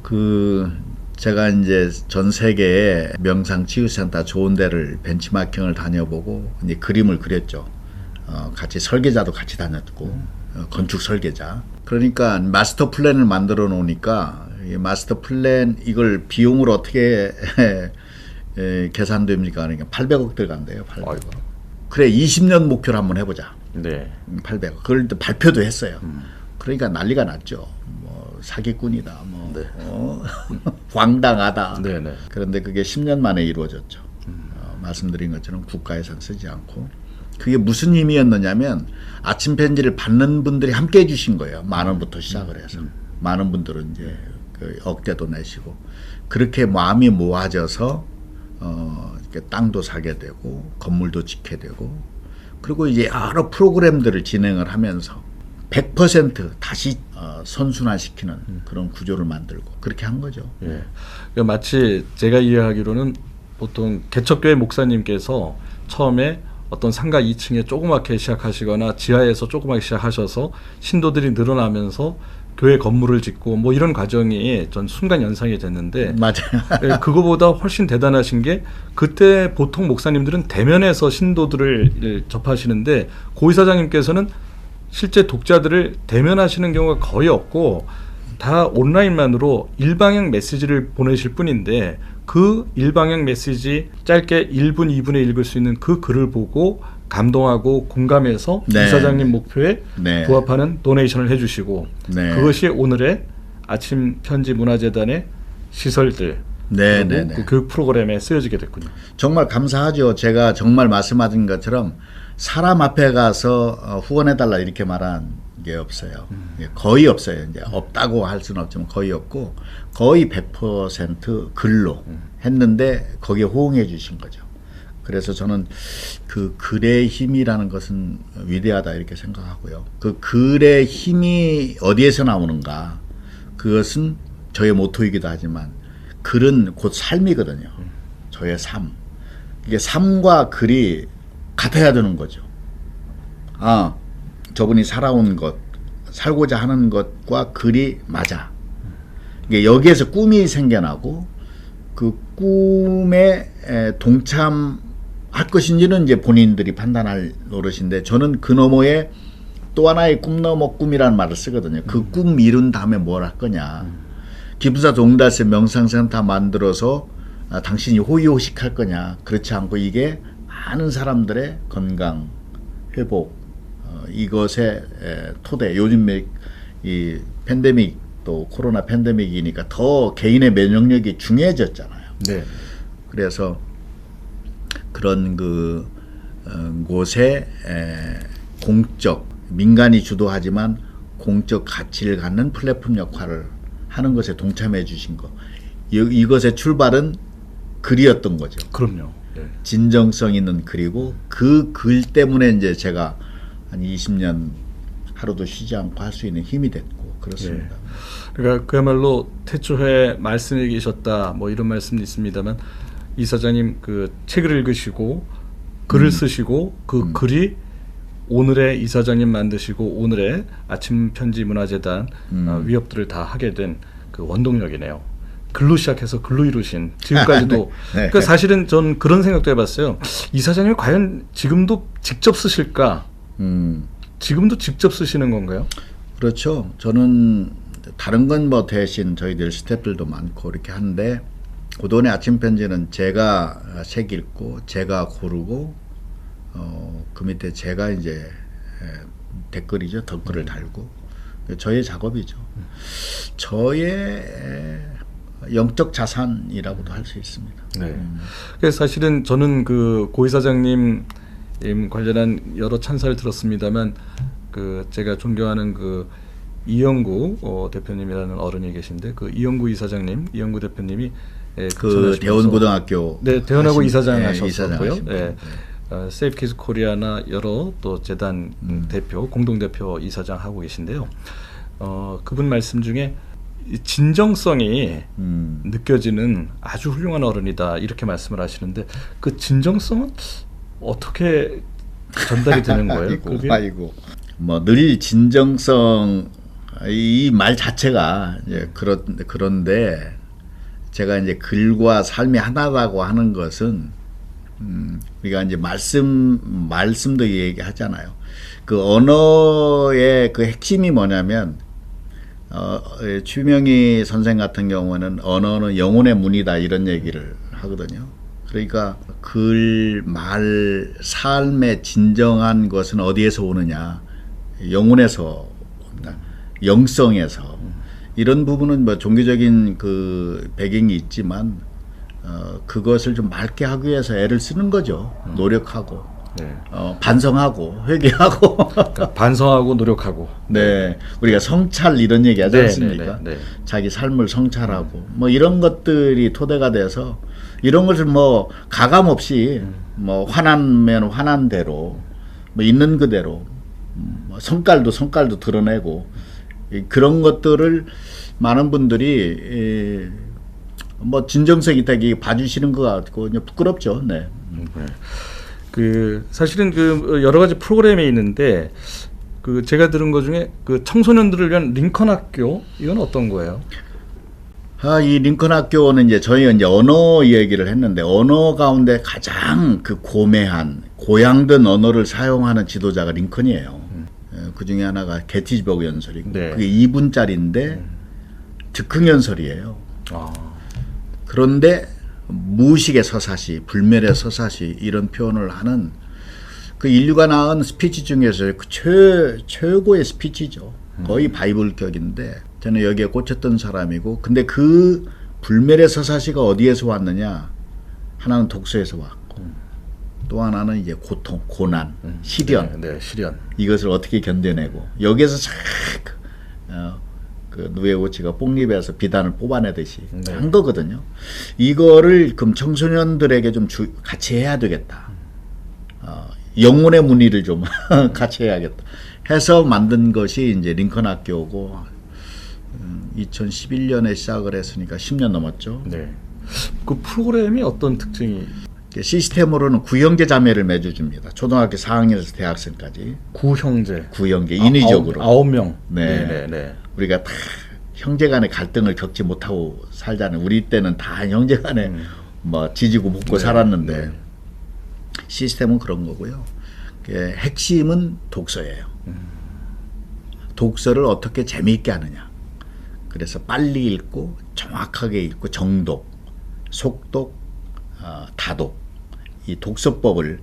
제가 이제 전 세계의 명상 치유센터 좋은 데를 벤치마킹을 다녀보고 이제 그림을 그렸죠. 같이 설계자도 같이 다녔고 건축 설계자. 그러니까 마스터 플랜을 만들어 놓으니까 이 마스터 플랜 이걸 비용을 어떻게 계산됩니까? 그러니까 800억 들어간대요. 800억. 아이고. 그래 20년 목표를 한번 해보자. 네. 800억. 그걸 또 발표도 했어요. 그러니까 난리가 났죠. 뭐 사기꾼이다. 뭐 네. 황당하다. 네네. 그런데 그게 10년 만에 이루어졌죠. 말씀드린 것처럼 국가 예산 쓰지 않고. 그게 무슨 의미였느냐면 아침 편지를 받는 분들이 함께 해주신 거예요. 10,000원부터 시작을 해서. 많은 분들은 이제 그 억대도 내시고 그렇게 마음이 모아져서 이렇게 땅도 사게 되고 건물도 짓게 되고 그리고 이제 여러 프로그램들을 진행을 하면서 100% 다시 선순환시키는 그런 구조를 만들고 그렇게 한 거죠. 예. 그러니까 마치 제가 이해하기로는 보통 개척교회 목사님께서 처음에 어떤 상가 2층에 조그맣게 시작하시거나 지하에서 조그맣게 시작하셔서 신도들이 늘어나면서 교회 건물을 짓고 뭐 이런 과정이 전 순간 연상이 됐는데 맞아요. 예, 그거보다 훨씬 대단하신 게 그때 보통 목사님들은 대면에서 신도들을 접하시는데 고 이사장님께서는 실제 독자들을 대면하시는 경우가 거의 없고 다 온라인만으로 일방향 메시지를 보내실 뿐인데 그 일방향 메시지 짧게 1분, 2분에 읽을 수 있는 그 글을 보고 감동하고 공감해서 네. 이사장님 목표에 네. 부합하는 도네이션을 해주시고 네. 그것이 오늘의 아침 편지 문화재단의 시설들 네, 그리고 네, 네. 그 교육 프로그램에 쓰여지게 됐군요. 정말 감사하죠. 제가 정말 말씀하신 것처럼 사람 앞에 가서 후원해달라 이렇게 말한 게 없어요. 거의 없어요. 이제 없다고 할 수는 없지만 거의 없고 거의 100% 글로 했는데 거기에 호응해 주신 거죠. 그래서 저는 그 글의 힘이라는 것은 위대하다 이렇게 생각하고요. 그 글의 힘이 어디에서 나오는가? 그것은 저의 모토이기도 하지만 글은 곧 삶이거든요. 저의 삶. 이게 삶과 글이 같아야 되는 거죠. 아, 저분이 살아온 것, 살고자 하는 것과 글이 맞아. 이게 여기에서 꿈이 생겨나고 그 꿈에 동참할 것인지는 이제 본인들이 판단할 노릇인데 저는 그 너머에 또 하나의 꿈 너머 꿈이라는 말을 쓰거든요. 그 꿈 이룬 다음에 뭘 할 거냐. 기부사 동달새 명상센터 만들어서 당신이 호의호식할 거냐. 그렇지 않고 이게 많은 사람들의 건강, 회복, 이것의 토대. 요즘 이 팬데믹 또 코로나 팬데믹이니까 더 개인의 면역력이 중요해졌잖아요. 네. 그래서 그런 곳에 공적, 민간이 주도하지만 공적 가치를 갖는 플랫폼 역할을 하는 것에 동참해 주신 거. 이것의 출발은 글이었던 거죠. 그럼요. 네. 진정성 있는 글이고 그 글 때문에 이제 제가 한 20년 하루도 쉬지 않고 할 수 있는 힘이 됐고 그렇습니다. 네. 그러니까 그야말로 태초에 말씀해 계셨다 뭐 이런 말씀도 있습니다만 이사장님 그 책을 읽으시고 글을 쓰시고 그 글이 오늘의 이사장님 만드시고 오늘의 아침 편지 문화재단 위협들을 다 하게 된 그 원동력이네요. 글로 시작해서 글로 이루신 지금까지도 네. 그러니까 사실은 전 그런 생각도 해봤어요. 이사장님이 과연 지금도 직접 쓰실까? 지금도 직접 쓰시는 건가요? 그렇죠. 저는 다른 건 뭐 대신 저희들 스태프들도 많고 이렇게 하는데 고돈의 아침 편지는 제가 책 읽고 제가 고르고 그 밑에 제가 이제 댓글이죠. 덧글을 달고 저의 작업이죠. 저의 영적 자산이라고도 할 수 있습니다. 네. 그래서 사실은 저는 그 고 이사장님 관련한 여러 찬사를 들었습니다만 그 제가 존경하는 그 이영구 대표님이라는 어른이 계신데 그 이영구 이사장님, 이영구 대표님이 예, 그 전하시면서 대원고등학교. 네, 대원하고 하신- 이사장 예, 하셨고요. 이사장 하신 분. 예. 세이프 키즈 코리아나 여러 또 재단 대표, 공동 대표 이사장 하고 계신데요. 그분 말씀 중에 이 진정성이 느껴지는 아주 훌륭한 어른이다 이렇게 말씀을 하시는데 그 진정성은 어떻게 전달이 되는 거예요? 그게? 아이고. 뭐 늘 진정성 이 말 자체가 이제 그런데 제가 이제 글과 삶이 하나라고 하는 것은 우리가 이제 말씀도 얘기하잖아요. 그 언어의 그 핵심이 뭐냐면 추명희 선생 같은 경우는 언어는 영혼의 문이다 이런 얘기를 하거든요. 그러니까 글, 말, 삶의 진정한 것은 어디에서 오느냐? 영혼에서 온다. 영성에서. 이런 부분은 뭐 종교적인 그 배경이 있지만 그것을 좀 맑게 하기 위해서 애를 쓰는 거죠. 노력하고 네. 반성하고 회개하고 그러니까 반성하고 노력하고. 네, 우리가 성찰 이런 얘기 하지 네, 않습니까? 네, 네, 네. 자기 삶을 성찰하고 뭐 이런 것들이 토대가 돼서 이런 것을 뭐 가감 없이 뭐 화나면 화난 대로 뭐 있는 그대로 뭐 성깔도 드러내고 그런 것들을 많은 분들이 뭐 진정성 있다기 봐주시는 것 같고 부끄럽죠. 네. 네. 그 사실은 그 여러 가지 프로그램이 있는데 그 제가 들은 것 중에 그 청소년들을 위한 링컨 학교 이건 어떤 거예요? 이 링컨 학교는 이제 저희가 이제 언어 얘기를 했는데 언어 가운데 가장 그 고매한 고향된 언어를 사용하는 지도자가 링컨이에요. 그 중에 하나가 게티즈버그 연설이고 네. 그게 2분짜리인데 즉흥 연설이에요. 아. 그런데 무식의 서사시, 불멸의 서사시 이런 표현을 하는 그 인류가 낳은 스피치 중에서 그 최고의 스피치죠. 거의 바이블격인데 저는 여기에 꽂혔던 사람이고 근데 그 불멸의 서사시가 어디에서 왔느냐? 하나는 독서에서 왔고 또 하나는 이제 고통, 고난, 시련. 네, 시련. 이것을 어떻게 견뎌내고 여기에서 싹 그 누에고치가 뽕잎에서 비단을 뽑아내듯이 네. 한 거거든요. 이거를 그럼 청소년들에게 좀 같이 해야 되겠다. 영혼의 문의를 좀 같이 해야겠다. 해서 만든 것이 이제 링컨 학교고 2011년에 시작을 했으니까 10년 넘었죠. 네. 그 프로그램이 어떤 특징이? 시스템으로는 구형제 자매를 맺어줍니다. 초등학교 4학년에서 대학생까지 구형제. 구형제 인위적으로 9명. 네. 네, 네. 우리가 다 형제간의 갈등을 겪지 못하고 살자는 우리 때는 다 형제간에 뭐 지지고 볶고 살았는데 시스템은 그런 거고요. 핵심은 독서예요. 독서를 어떻게 재미있게 하느냐. 그래서 빨리 읽고 정확하게 읽고 정독, 속독, 다독 이 독서법을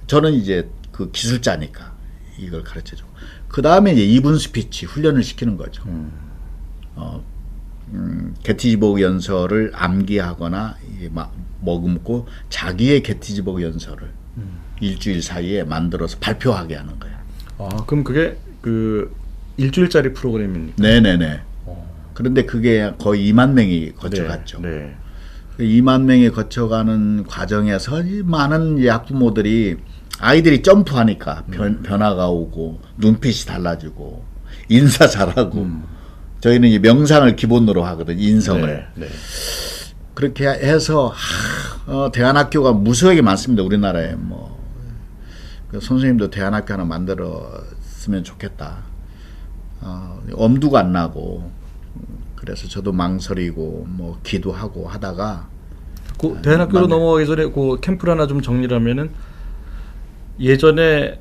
저는 이제 그 기술자니까 이걸 가르쳐주고 그 다음에 이제 2분 스피치 훈련을 시키는 거죠. 게티즈버그 연설을 암기하거나 머금고 자기의 게티즈버그 연설을 일주일 사이에 만들어서 발표하게 하는 거예요. 아, 그럼 그게 그 일주일짜리 프로그램입니까? 네네네. 그런데 그게 거의 2만 명이 거쳐갔죠. 네. 네. 2만 명이 거쳐가는 과정에서 많은 이제 학부모들이 아이들이 점프하니까 변화가 오고 눈빛이 달라지고 인사 잘하고 저희는 이제 명상을 기본으로 하거든요. 인성을. 네. 네. 그렇게 해서 대안학교가 무수하게 많습니다. 우리나라에 뭐 선생님도 대안학교 하나 만들었으면 좋겠다. 엄두가 안 나고 그래서 저도 망설이고 뭐 기도하고 하다가 그 대안학교로 넘어가기 전에 그 캠프를 하나 좀 정리를 하면은 예전에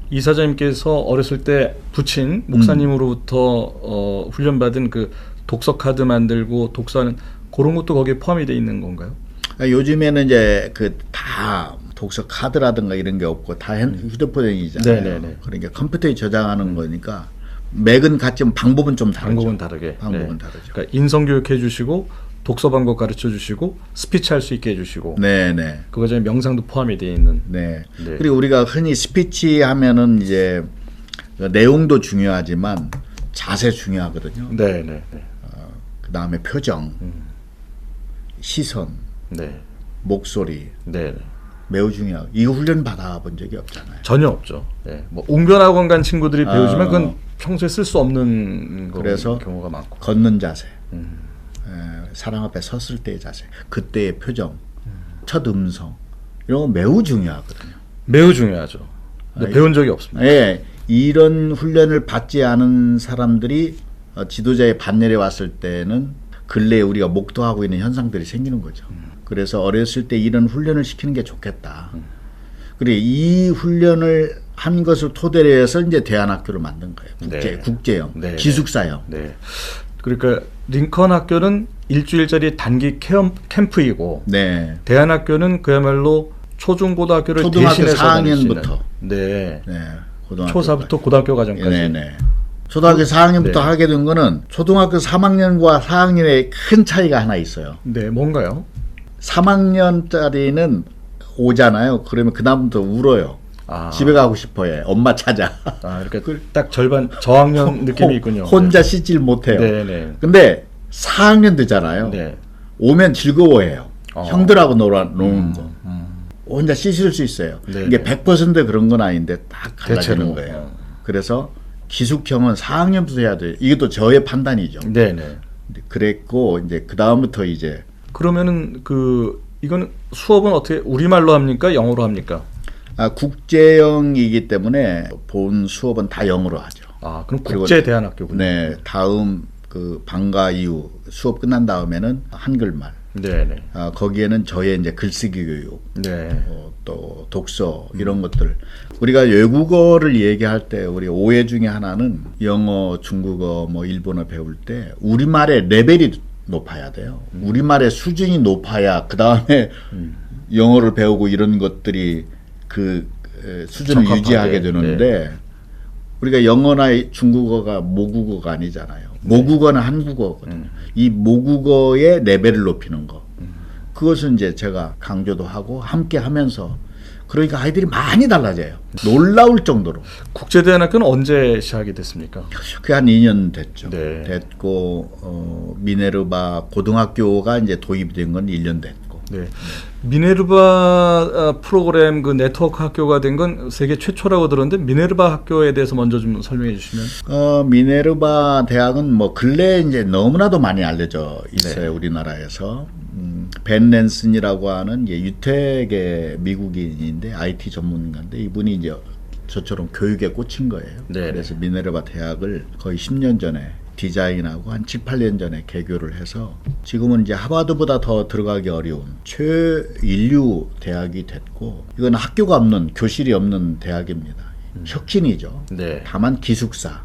이사장님께서 어렸을 때 부친 목사님으로부터 훈련받은 그 독서 카드 만들고 독서하는 그런 것도 거기에 포함이 돼 있는 건가요? 요즘에는 이제 그 다 독서 카드라든가 이런 게 없고 다 휴대폰이잖아요. 네네네. 그러니까 컴퓨터에 저장하는 거니까 맥은 같지만 방법은 좀 다르죠. 방법은 다르게. 방법은 네. 다르죠. 그러니까 인성 교육해 주시고 독서 방법 가르쳐 주시고 스피치 할 수 있게 해 주시고 네네. 그 과정에 명상도 포함이 되어 있는. 네. 네. 그리고 우리가 흔히 스피치 하면은 이제 내용도 중요하지만 자세 중요하거든요. 네. 그 다음에 표정. 시선, 네. 목소리 네. 매우 중요하고 이 훈련 받아본 적이 없잖아요. 전혀 없죠. 네. 뭐 웅변학원 간 친구들이 배우지만 아. 그건 평소에 쓸 수 없는 그래서 경우가 많고. 걷는 자세, 사람 앞에 섰을 때의 자세, 그때의 표정, 첫 음성 이런 거 매우 중요하거든요. 매우 중요하죠. 근데 배운 적이 없습니다. 예, 이런 훈련을 받지 않은 사람들이 지도자의 반열에 왔을 때는 근래에 우리가 목도하고 있는 현상들이 생기는 거죠. 그래서 어렸을 때 이런 훈련을 시키는 게 좋겠다. 그래 이 훈련을 한 것을 토대로 해서 이제 대안학교를 만든 거예요. 네. 국제형, 네. 기숙사형. 네. 그러니까 링컨 학교는 일주일짜리 단기 캠프이고 네. 대안학교는 그야말로 초중고등학교를 초등학교 대신해서 다닐 수 4학년부터. 있는. 네. 네. 고등학교 초사부터 고등학교 과정까지. 네네. 초등학교 4학년부터 네. 하게 된 거는 초등학교 3학년과 4학년의 큰 차이가 하나 있어요. 네, 뭔가요? 3학년짜리는 오잖아요. 그러면 그다음부터 울어요. 아. 집에 가고 싶어해. 엄마 찾아. 아, 이렇게 딱 절반 저학년 느낌이 있군요. 혼자 씻질 못해요. 네, 네. 근데 4학년 되잖아요. 네. 오면 즐거워해요. 형들하고 노는 거. 음. 혼자 씻을 수 있어요. 네, 이게 네. 100% 그런 건 아닌데 딱 갈라지는 대체로. 거예요. 그래서 기숙형은 4학년부터 해야 돼요. 이것도 저의 판단이죠. 네, 네. 그랬고 이제 그 다음부터 이제 그러면은 이거는 수업은 어떻게 우리말로 합니까? 영어로 합니까? 국제형이기 때문에 본 수업은 다 영어로 하죠. 아, 그럼 그리고 국제 대안학교군요. 네, 다음 그 방과 이후 수업 끝난 다음에는 한글말. 네, 네. 거기에는 저의 이제 글쓰기 교육, 네. 또 독서 이런 것들. 우리가 외국어를 얘기할 때 우리 오해 중에 하나는 영어, 중국어, 뭐 일본어 배울 때 우리말의 레벨이 높아야 돼요. 우리말의 수준이 높아야 그 다음에 영어를 배우고 이런 것들이 그 수준을 적합하게. 유지하게 되는데 우리가 영어나 중국어가 모국어가 아니잖아요. 모국어는 한국어거든요. 이 모국어의 레벨을 높이는 거. 그것은 이제 제가 강조도 하고 함께 하면서 그러니까 아이들이 많이 달라져요. 놀라울 정도로. 국제 대안학교는 언제 시작이 됐습니까? 그게 한 2년 됐죠. 네. 됐고 미네르바 고등학교가 이제 도입이 된 건 1년 됐고. 네. 미네르바 프로그램 그 네트워크 학교가 된 건 세계 최초라고 들었는데 미네르바 학교에 대해서 먼저 좀 설명해 주시면. 미네르바 대학은 뭐 근래에 이제 너무나도 많이 알려져 있어요. 네. 우리나라에서. 벤 랜슨이라고 하는 유태계 미국인인데 IT 전문가인데 이분이 이제 저처럼 교육에 꽂힌 거예요. 네. 그래서 미네르바 대학을 거의 10년 전에 디자인하고 한 7, 8년 전에 개교를 해서 지금은 이제 하버드보다 더 들어가기 어려운 최인류 대학이 됐고 이건 학교가 없는 교실이 없는 대학입니다. 혁신이죠. 네. 다만 기숙사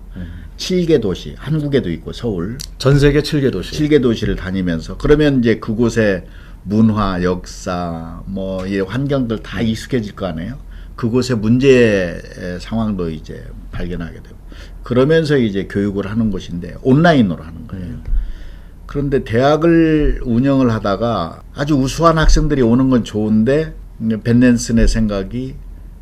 7개 도시 한국에도 있고 서울 전 세계 7개 도시. 7개 도시를 다니면서 그러면 이제 그곳의 문화, 역사, 뭐 이 환경들 다 익숙해질 거 아니에요. 그곳의 문제 상황도 이제 발견하게 되고 그러면서 이제 교육을 하는 곳인데 온라인으로 하는 거예요. 그런데 대학을 운영을 하다가 아주 우수한 학생들이 오는 건 좋은데 벤 랜슨의 생각이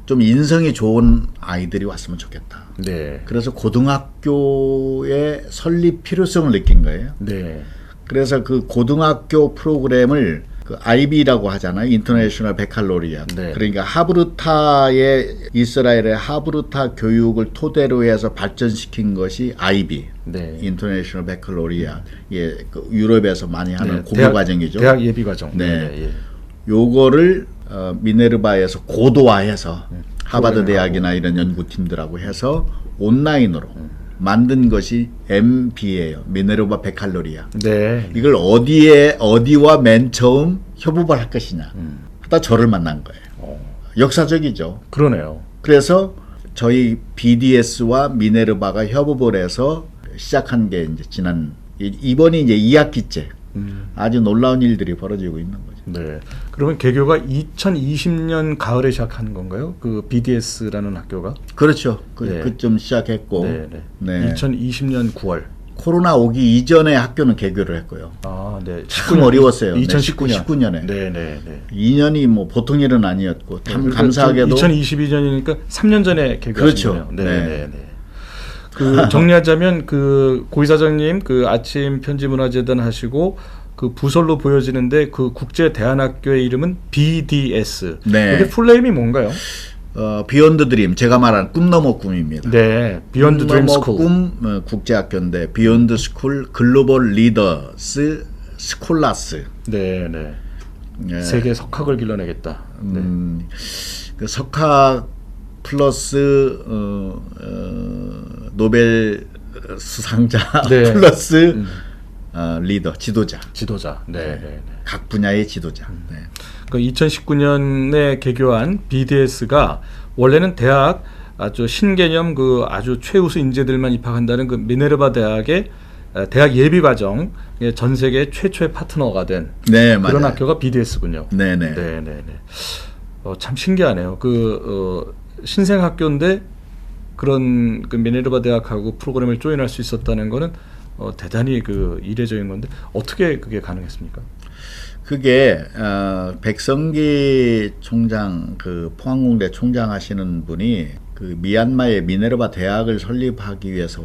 좀 인성이 좋은 아이들이 왔으면 좋겠다. 네. 그래서 고등학교의 설립 필요성을 느낀 거예요. 네. 그래서 그 고등학교 프로그램을 그 IB라고 하잖아요. 인터내셔널 베칼로리아. 네. 그러니까 하브르타의 이스라엘의 하브르타 교육을 토대로 해서 발전시킨 것이 IB. 네. 인터내셔널 베칼로리아. 예, 그 유럽에서 많이 하는 네. 공부 과정이죠. 대학 예비 과정. 네. 예. 요거를 미네르바에서 고도화해서 하버드 프로그램을 대학이나 이런 연구팀들하고 해서 온라인으로 만든 것이 MB예요. 미네르바 베칼로리아. 네. 이걸 어디와 맨 처음 협업을 할 것이냐. 하다 저를 만난 거예요. 역사적이죠. 그러네요. 그래서 저희 BDS와 미네르바가 협업을 해서 시작한 게 이제 이번이 이제 2학기째. 아주 놀라운 일들이 벌어지고 있는 거죠. 네. 그러면 개교가 2020년 가을에 시작한 건가요? 그 BDS라는 학교가? 그렇죠. 네. 그쯤 시작했고. 네, 네. 네. 2020년 9월. 코로나 오기 이전에 학교는 개교를 했고요. 아, 네. 참 어려웠어요. 2019년. 19년에. 네, 네, 네. 2년이 뭐 보통 일은 아니었고 참 그러니까 감사하게도 2022년이니까 3년 전에 개교하신 그렇죠. 거네요. 네, 네. 네, 네. 그 정리하자면 그 고이사장님 그 아침 편지문화재단 하시고 그 부설로 보여지는데 그 국제 대안학교의 이름은 BDS. 네. 이게 풀네임이 뭔가요? 비욘드 드림, 제가 말한 꿈 넘어 꿈입니다. 네, 비욘드 드림 스쿨. 꿈 국제학교인데 비욘드 스쿨 글로벌 리더스 스콜라스. 네, 네. 네. 세계 석학을 길러내겠다. 네. 그 석학 플러스 노벨 수상자 네. 플러스 리더, 지도자. 지도자. 네, 네, 네. 각 분야의 지도자. 네. 그 2019년에 개교한 BDS가 원래는 대학 아주 신개념 그 아주 최우수 인재들만 입학한다는 그 미네르바 대학의 대학 예비 과정 전 세계 최초의 파트너가 된 네, 그런 맞아요. 학교가 BDS군요. 네네. 네, 네, 네. 참 신기하네요. 신생 학교인데 그런 그 미네르바 대학하고 프로그램을 조인할 수 있었다는 거는 대단히 그 이례적인 건데 어떻게 그게 가능했습니까? 그게 백성기 총장, 그 포항공대 총장 하시는 분이 그 미얀마의 미네르바 대학을 설립하기 위해서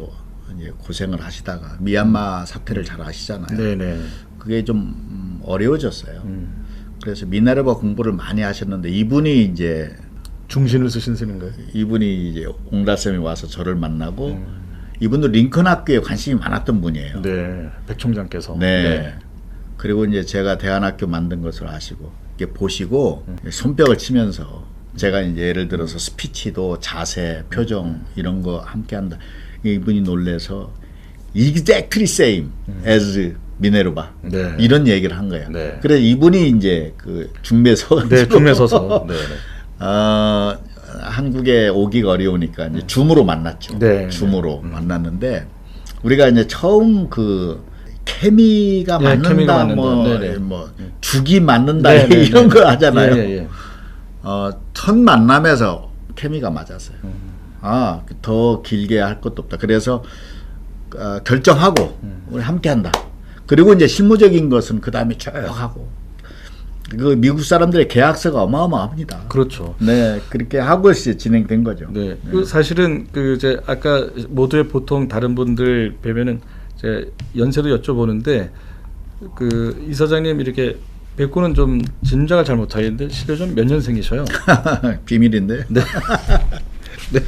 이제 고생을 하시다가 미얀마 사태를 잘 아시잖아요. 네네. 그게 좀 어려워졌어요. 그래서 미네르바 공부를 많이 하셨는데 이분이 이제 옹달샘이 와서 저를 만나고 이분도 링컨 학교에 관심이 많았던 분이에요. 네, 백 총장께서. 네. 네. 그리고 이제 제가 대안학교 만든 것을 아시고 이렇게 보시고 손뼉을 치면서 제가 이제 예를 들어서 스피치도 자세, 표정 이런 거 함께 한다. 이분이 놀래서 exactly same as 미네르바 네. 이런 얘기를 한 거예요. 네. 그래서 이분이 이제 그 중매서 네, 중매서서. 네, 네. 한국에 오기가 어려우니까 이제 줌으로 만났죠. 네. 줌으로 만났는데 우리가 이제 처음 그 케미가 네, 맞는다, 케미가 뭐, 맞는다. 네네. 뭐 죽이 맞는다 네, 네, 이런 네. 거 하잖아요. 예, 예. 첫 만남에서 케미가 맞았어요. 더 길게 할 것도 없다. 그래서 결정하고 우리 함께한다. 그리고 이제 실무적인 것은 그 다음에 쭉 하고. 그 미국 사람들의 계약서가 어마어마합니다. 그렇죠. 네, 그렇게 하고 이제 진행된 거죠. 네. 그 사실은 그 이제 아까 모두의 보통 다른 분들 뵈면은 제 연세도 여쭤보는데 그 이사장님 이렇게 뵙고는 좀 짐작을 잘 못하겠는데 실례 몇 년생이셔요? 비밀인데. 네. 네.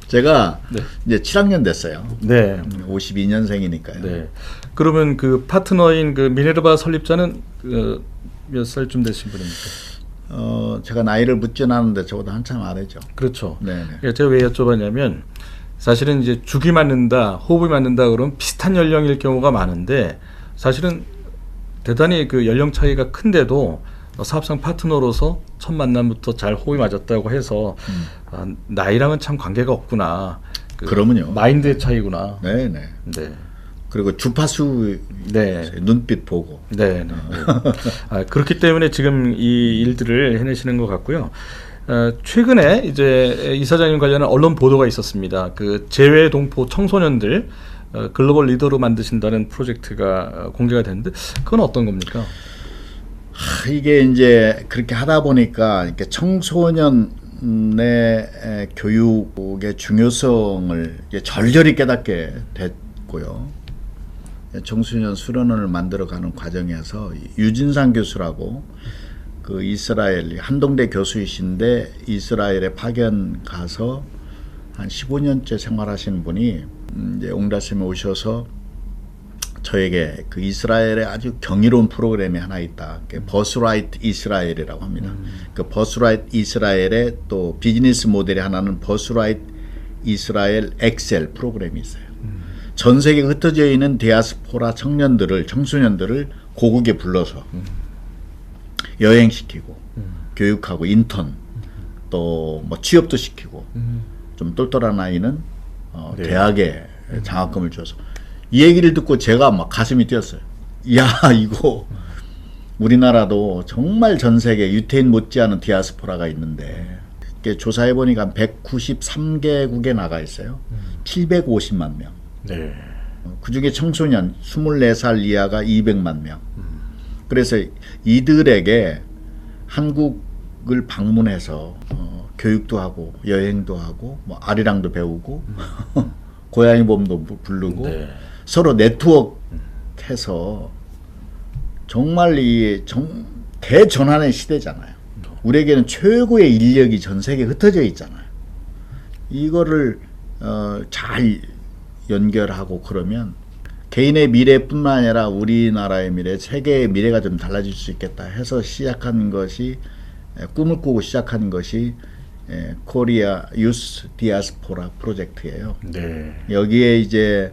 제가 네. 이제 7학년 됐어요. 네. 52년생이니까요. 네. 그러면 그 파트너인 그 미네르바 설립자는 몇 살쯤 되신 분입니까? 제가 나이를 묻진 않았는데 저보다 한참 아래죠. 그렇죠. 네. 제가 왜 여쭤봤냐면 사실은 이제 죽이 맞는다, 호흡이 맞는다 그러면 비슷한 연령일 경우가 많은데 사실은 대단히 그 연령 차이가 큰데도 사업상 파트너로서 첫 만남부터 잘 호흡이 맞았다고 해서 나이랑은 참 관계가 없구나. 그러면요. 마인드의 차이구나. 네. 네. 그리고 주파수 네. 눈빛 보고. 네. 그렇기 때문에 지금 이 일들을 해내시는 것 같고요. 최근에 이제 이사장님 관련한 언론 보도가 있었습니다. 그 재외 동포 청소년들 글로벌 리더로 만드신다는 프로젝트가 공개가 됐는데 그건 어떤 겁니까? 이게 이제 그렇게 하다 보니까 이렇게 청소년의 교육의 중요성을 절절히 깨닫게 됐고요. 청소년 수련원을 만들어가는 과정에서 유진상 교수라고 그 이스라엘 한동대 교수이신데 이스라엘에 파견 가서 한 15년째 생활하시는 분이 이제 옹달샘에 오셔서 저에게 그 이스라엘에 아주 경이로운 프로그램이 하나 있다. 버스라이트 이스라엘이라고 합니다. 그 버스라이트 이스라엘의 또 비즈니스 모델이 하나는 버스라이트 이스라엘 엑셀 프로그램이 있어요. 전 세계에 흩어져 있는 디아스포라 청소년들을 고국에 불러서 여행시키고 교육하고 인턴 또 뭐 취업도 시키고 좀 똘똘한 아이는 네. 대학에 장학금을 줘서 이 얘기를 듣고 제가 막 가슴이 뛰었어요. 야, 이거 우리나라도 정말 전 세계 유태인 못지않은 디아스포라가 있는데 조사해 보니까 한 193개국에 나가 있어요. 750만 명. 네. 그중에 청소년 24살 이하가 200만 명. 그래서 이들에게 한국을 방문해서 교육도 하고 여행도 하고 뭐 아리랑도 배우고 고양이 봄도 부르고 네. 서로 네트워크해서 정말 대전환의 시대잖아요. 우리에게는 최고의 인력이 전 세계에 흩어져 있잖아요. 이거를 잘 연결하고 그러면 개인의 미래뿐만 아니라 우리나라의 미래, 세계의 미래가 좀 달라질 수 있겠다 해서 시작한 것이 꿈을 꾸고 시작한 것이 코리아 유스 디아스포라 프로젝트예요. 네. 여기에 이제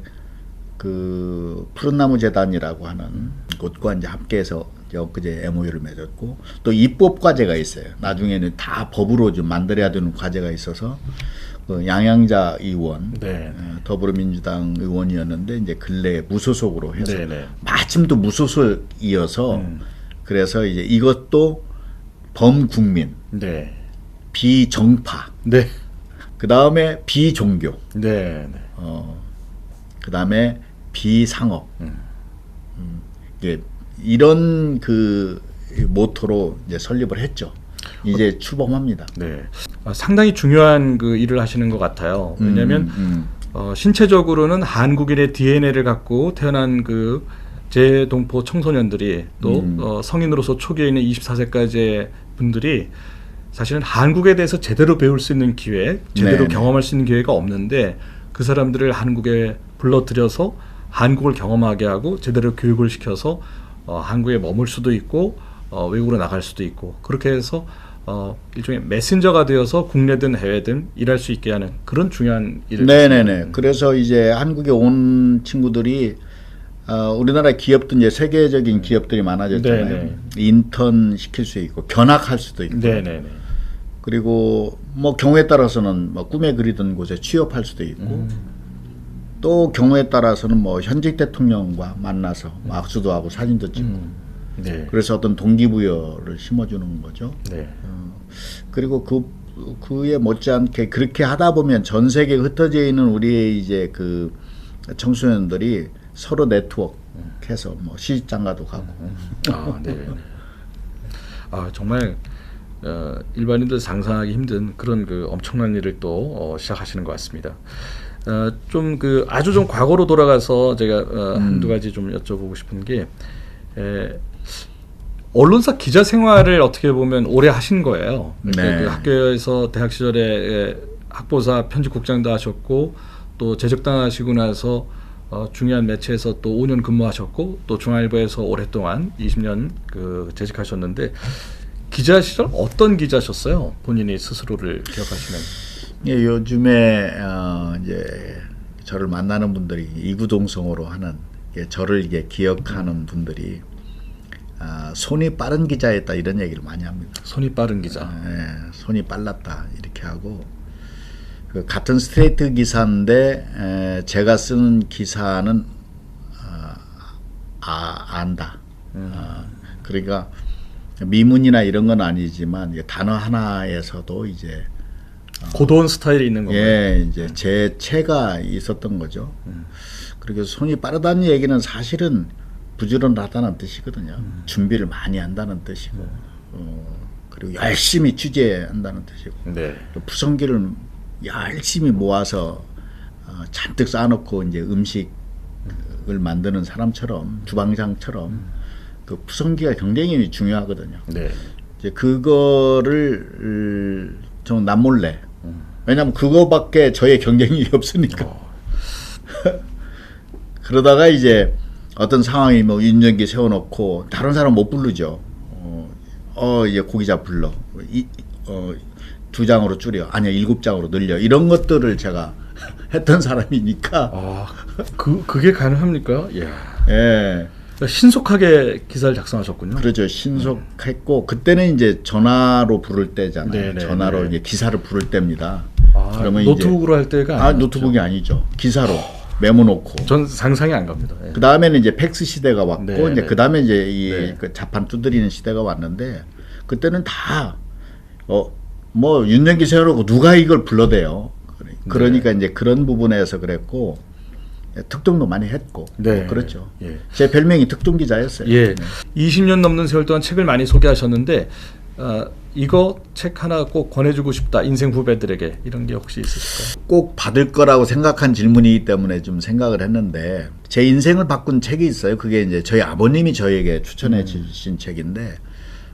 그 푸른나무 재단이라고 하는 곳과 이제 함께해서 엊그제 MOU를 맺었고 또 입법 과제가 있어요. 나중에는 다 법으로 좀 만들어야 되는 과제가 있어서 그 양양자 의원, 네. 더불어민주당 의원이었는데 이제 근래 무소속으로 해서 네. 마침 또 무소속이어서 그래서 이제 이것도 범국민, 네. 비정파, 네. 그 다음에 비종교, 네. 그 다음에 비상업. 이게 이런 그 모토로 이제 설립을 했죠. 이제 출범합니다. 네. 상당히 중요한 그 일을 하시는 것 같아요. 왜냐하면 신체적으로는 한국인의 DNA를 갖고 태어난 그 재동포 청소년들이 또 성인으로서 초기에 있는 24세까지의 분들이 사실은 한국에 대해서 제대로 배울 수 있는 기회, 제대로 네네. 경험할 수 있는 기회가 없는데 그 사람들을 한국에 불러들여서 한국을 경험하게 하고 제대로 교육을 시켜서 한국에 머물 수도 있고 외국으로 나갈 수도 있고 그렇게 해서 일종의 메신저가 되어서 국내든 해외든 일할 수 있게 하는 그런 중요한 일을 네네네. 그래서 이제 한국에 온 친구들이 우리나라 기업도 이제 세계적인 기업들이 많아졌잖아요. 네네. 인턴 시킬 수 있고 견학할 수도 있고. 네네네. 그리고 뭐 경우에 따라서는 뭐 꿈에 그리던 곳에 취업할 수도 있고 또 경우에 따라서는 뭐 현직 대통령과 만나서 악수도 하고 사진도 찍고 네. 그래서 어떤 동기부여를 심어주는 거죠. 네. 그리고 그에 못지않게 그렇게 하다 보면 전 세계에 흩어져 있는 우리의 이제 그 청소년들이 서로 네트워크해서 뭐 시집장가도 가고. 네. 정말 일반인들 상상하기 힘든 그런 그 엄청난 일을 또 시작하시는 것 같습니다. 좀 그 아주 좀 과거로 돌아가서 제가 한두 가지 좀 여쭤보고 싶은 게 언론사 기자 생활을 어떻게 보면 오래 하신 거예요. 네. 그 학교에서 대학 시절에 학보사 편집국장도 하셨고 또 재적당 하시고 나서 중요한 매체에서 또 5년 근무하셨고 또 중앙일보에서 오랫동안 20년 그 재직하셨는데 기자 시절 어떤 기자셨어요? 본인이 스스로를 기억하시는? 예, 요즘에 이제 저를 만나는 분들이 이구동성으로 하는 저를 이게 기억하는 분들이 손이 빠른 기자였다 이런 얘기를 많이 합니다. 손이 빠른 기자. 손이 빨랐다 이렇게 하고 그 같은 스트레이트 기사인데 제가 쓰는 기사는 안다. 그러니까 미문이나 이런 건 아니지만 단어 하나에서도 이제 고도한 스타일이 있는 건가요? 예, 이제 제 체가 있었던 거죠. 그리고 손이 빠르다는 얘기는 사실은 부지런하다는 뜻이거든요. 준비를 많이 한다는 뜻이고, 그리고 열심히 취재한다는 뜻이고, 네. 또 푸성기를 열심히 모아서 잔뜩 쌓아놓고 이제 음식을 만드는 사람처럼 주방장처럼 그 푸성기가 굉장히 중요하거든요. 네. 이제 그거를 좀 남몰래. 왜냐하면 그거밖에 저의 경쟁력이 없으니까. 그러다가 이제 어떤 상황이 뭐 윤정기 세워놓고 다른 사람 못 부르죠. 이제 고기자 불러. 2장으로 줄여. 아니야 7장으로 늘려. 이런 것들을 제가 했던 사람이니까. 그게 가능합니까? 예. 신속하게 기사를 작성하셨군요. 그렇죠. 신속했고 그때는 이제 전화로 부를 때잖아요. 네네, 전화로 네. 이제 기사를 부를 때입니다. 그러면 노트북으로 할 때가 아니죠. 노트북이 아니죠. 기사로 메모 놓고. 전 상상이 안 갑니다. 그 다음에는 이제 팩스 시대가 왔고 네, 이제 네. 그 다음에 이제 이 네. 그 자판 두드리는 시대가 왔는데 그때는 다 뭐 윤정기 세워놓고 누가 이걸 불러대요. 그러니까 이제 그런 부분에서 그랬고 특종도 많이 했고 네. 그렇죠. 예. 제 별명이 특종 기자였어요. 예. 네. 20년 넘는 세월 동안 책을 많이 소개하셨는데 이거 책 하나 꼭 권해주고 싶다 인생 후배들에게 이런 게 혹시 있으실까요? 꼭 받을 거라고 생각한 질문이기 때문에 좀 생각을 했는데 제 인생을 바꾼 책이 있어요. 그게 이제 저희 아버님이 저에게 추천해 주신 책인데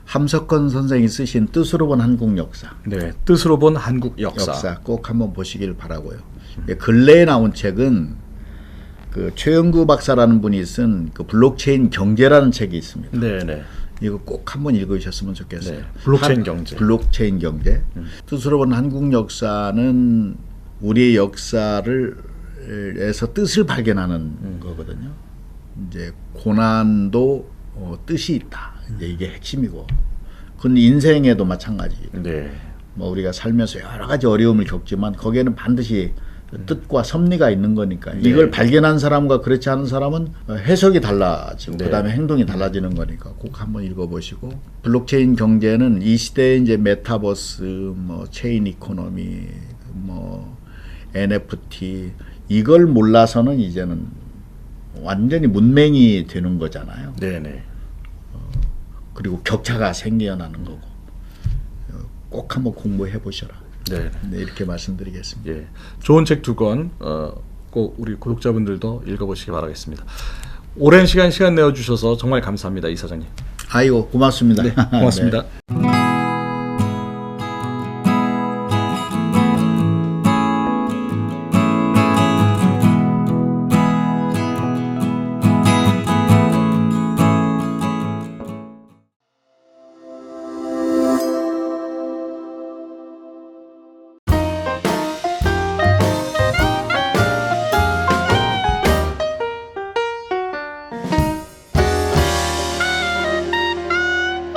함석헌 선생이 쓰신 뜻으로 본 한국 역사. 네, 뜻으로 본 한국 역사. 꼭 한번 보시길 바라고요. 근래에 나온 책은 그 최영구 박사라는 분이 쓴 그 블록체인 경제라는 책이 있습니다. 네네. 이거 꼭 한번 읽으셨으면 좋겠어요. 네, 블록체인 경제. 블록체인 경제. 뜻으로 본 한국 역사는 우리의 역사를 에서 뜻을 발견하는 거거든요. 이제 고난도 뜻이 있다. 이제 이게 핵심이고. 그건 인생에도 마찬가지예요. 네. 뭐 우리가 살면서 여러 가지 어려움을 겪지만 거기에는 반드시 뜻과 섭리가 있는 거니까 이걸 발견한 사람과 그렇지 않은 사람은 해석이 달라지고 그다음에 행동이 달라지는 거니까 꼭 한번 읽어보시고 블록체인 경제는 이 시대에 이제 메타버스, 뭐 체인 이코노미, 뭐 NFT 이걸 몰라서는 이제는 완전히 문맹이 되는 거잖아요. 네네. 그리고 격차가 생겨나는 거고 꼭 한번 공부해 보셔라. 네. 네, 이렇게 말씀드리겠습니다. 예, 좋은 책 두 권 꼭 우리 구독자분들도 읽어보시기 바라겠습니다. 오랜 시간 내어주셔서 정말 감사합니다, 이사장님. 아이고 고맙습니다. 네, 고맙습니다. 네.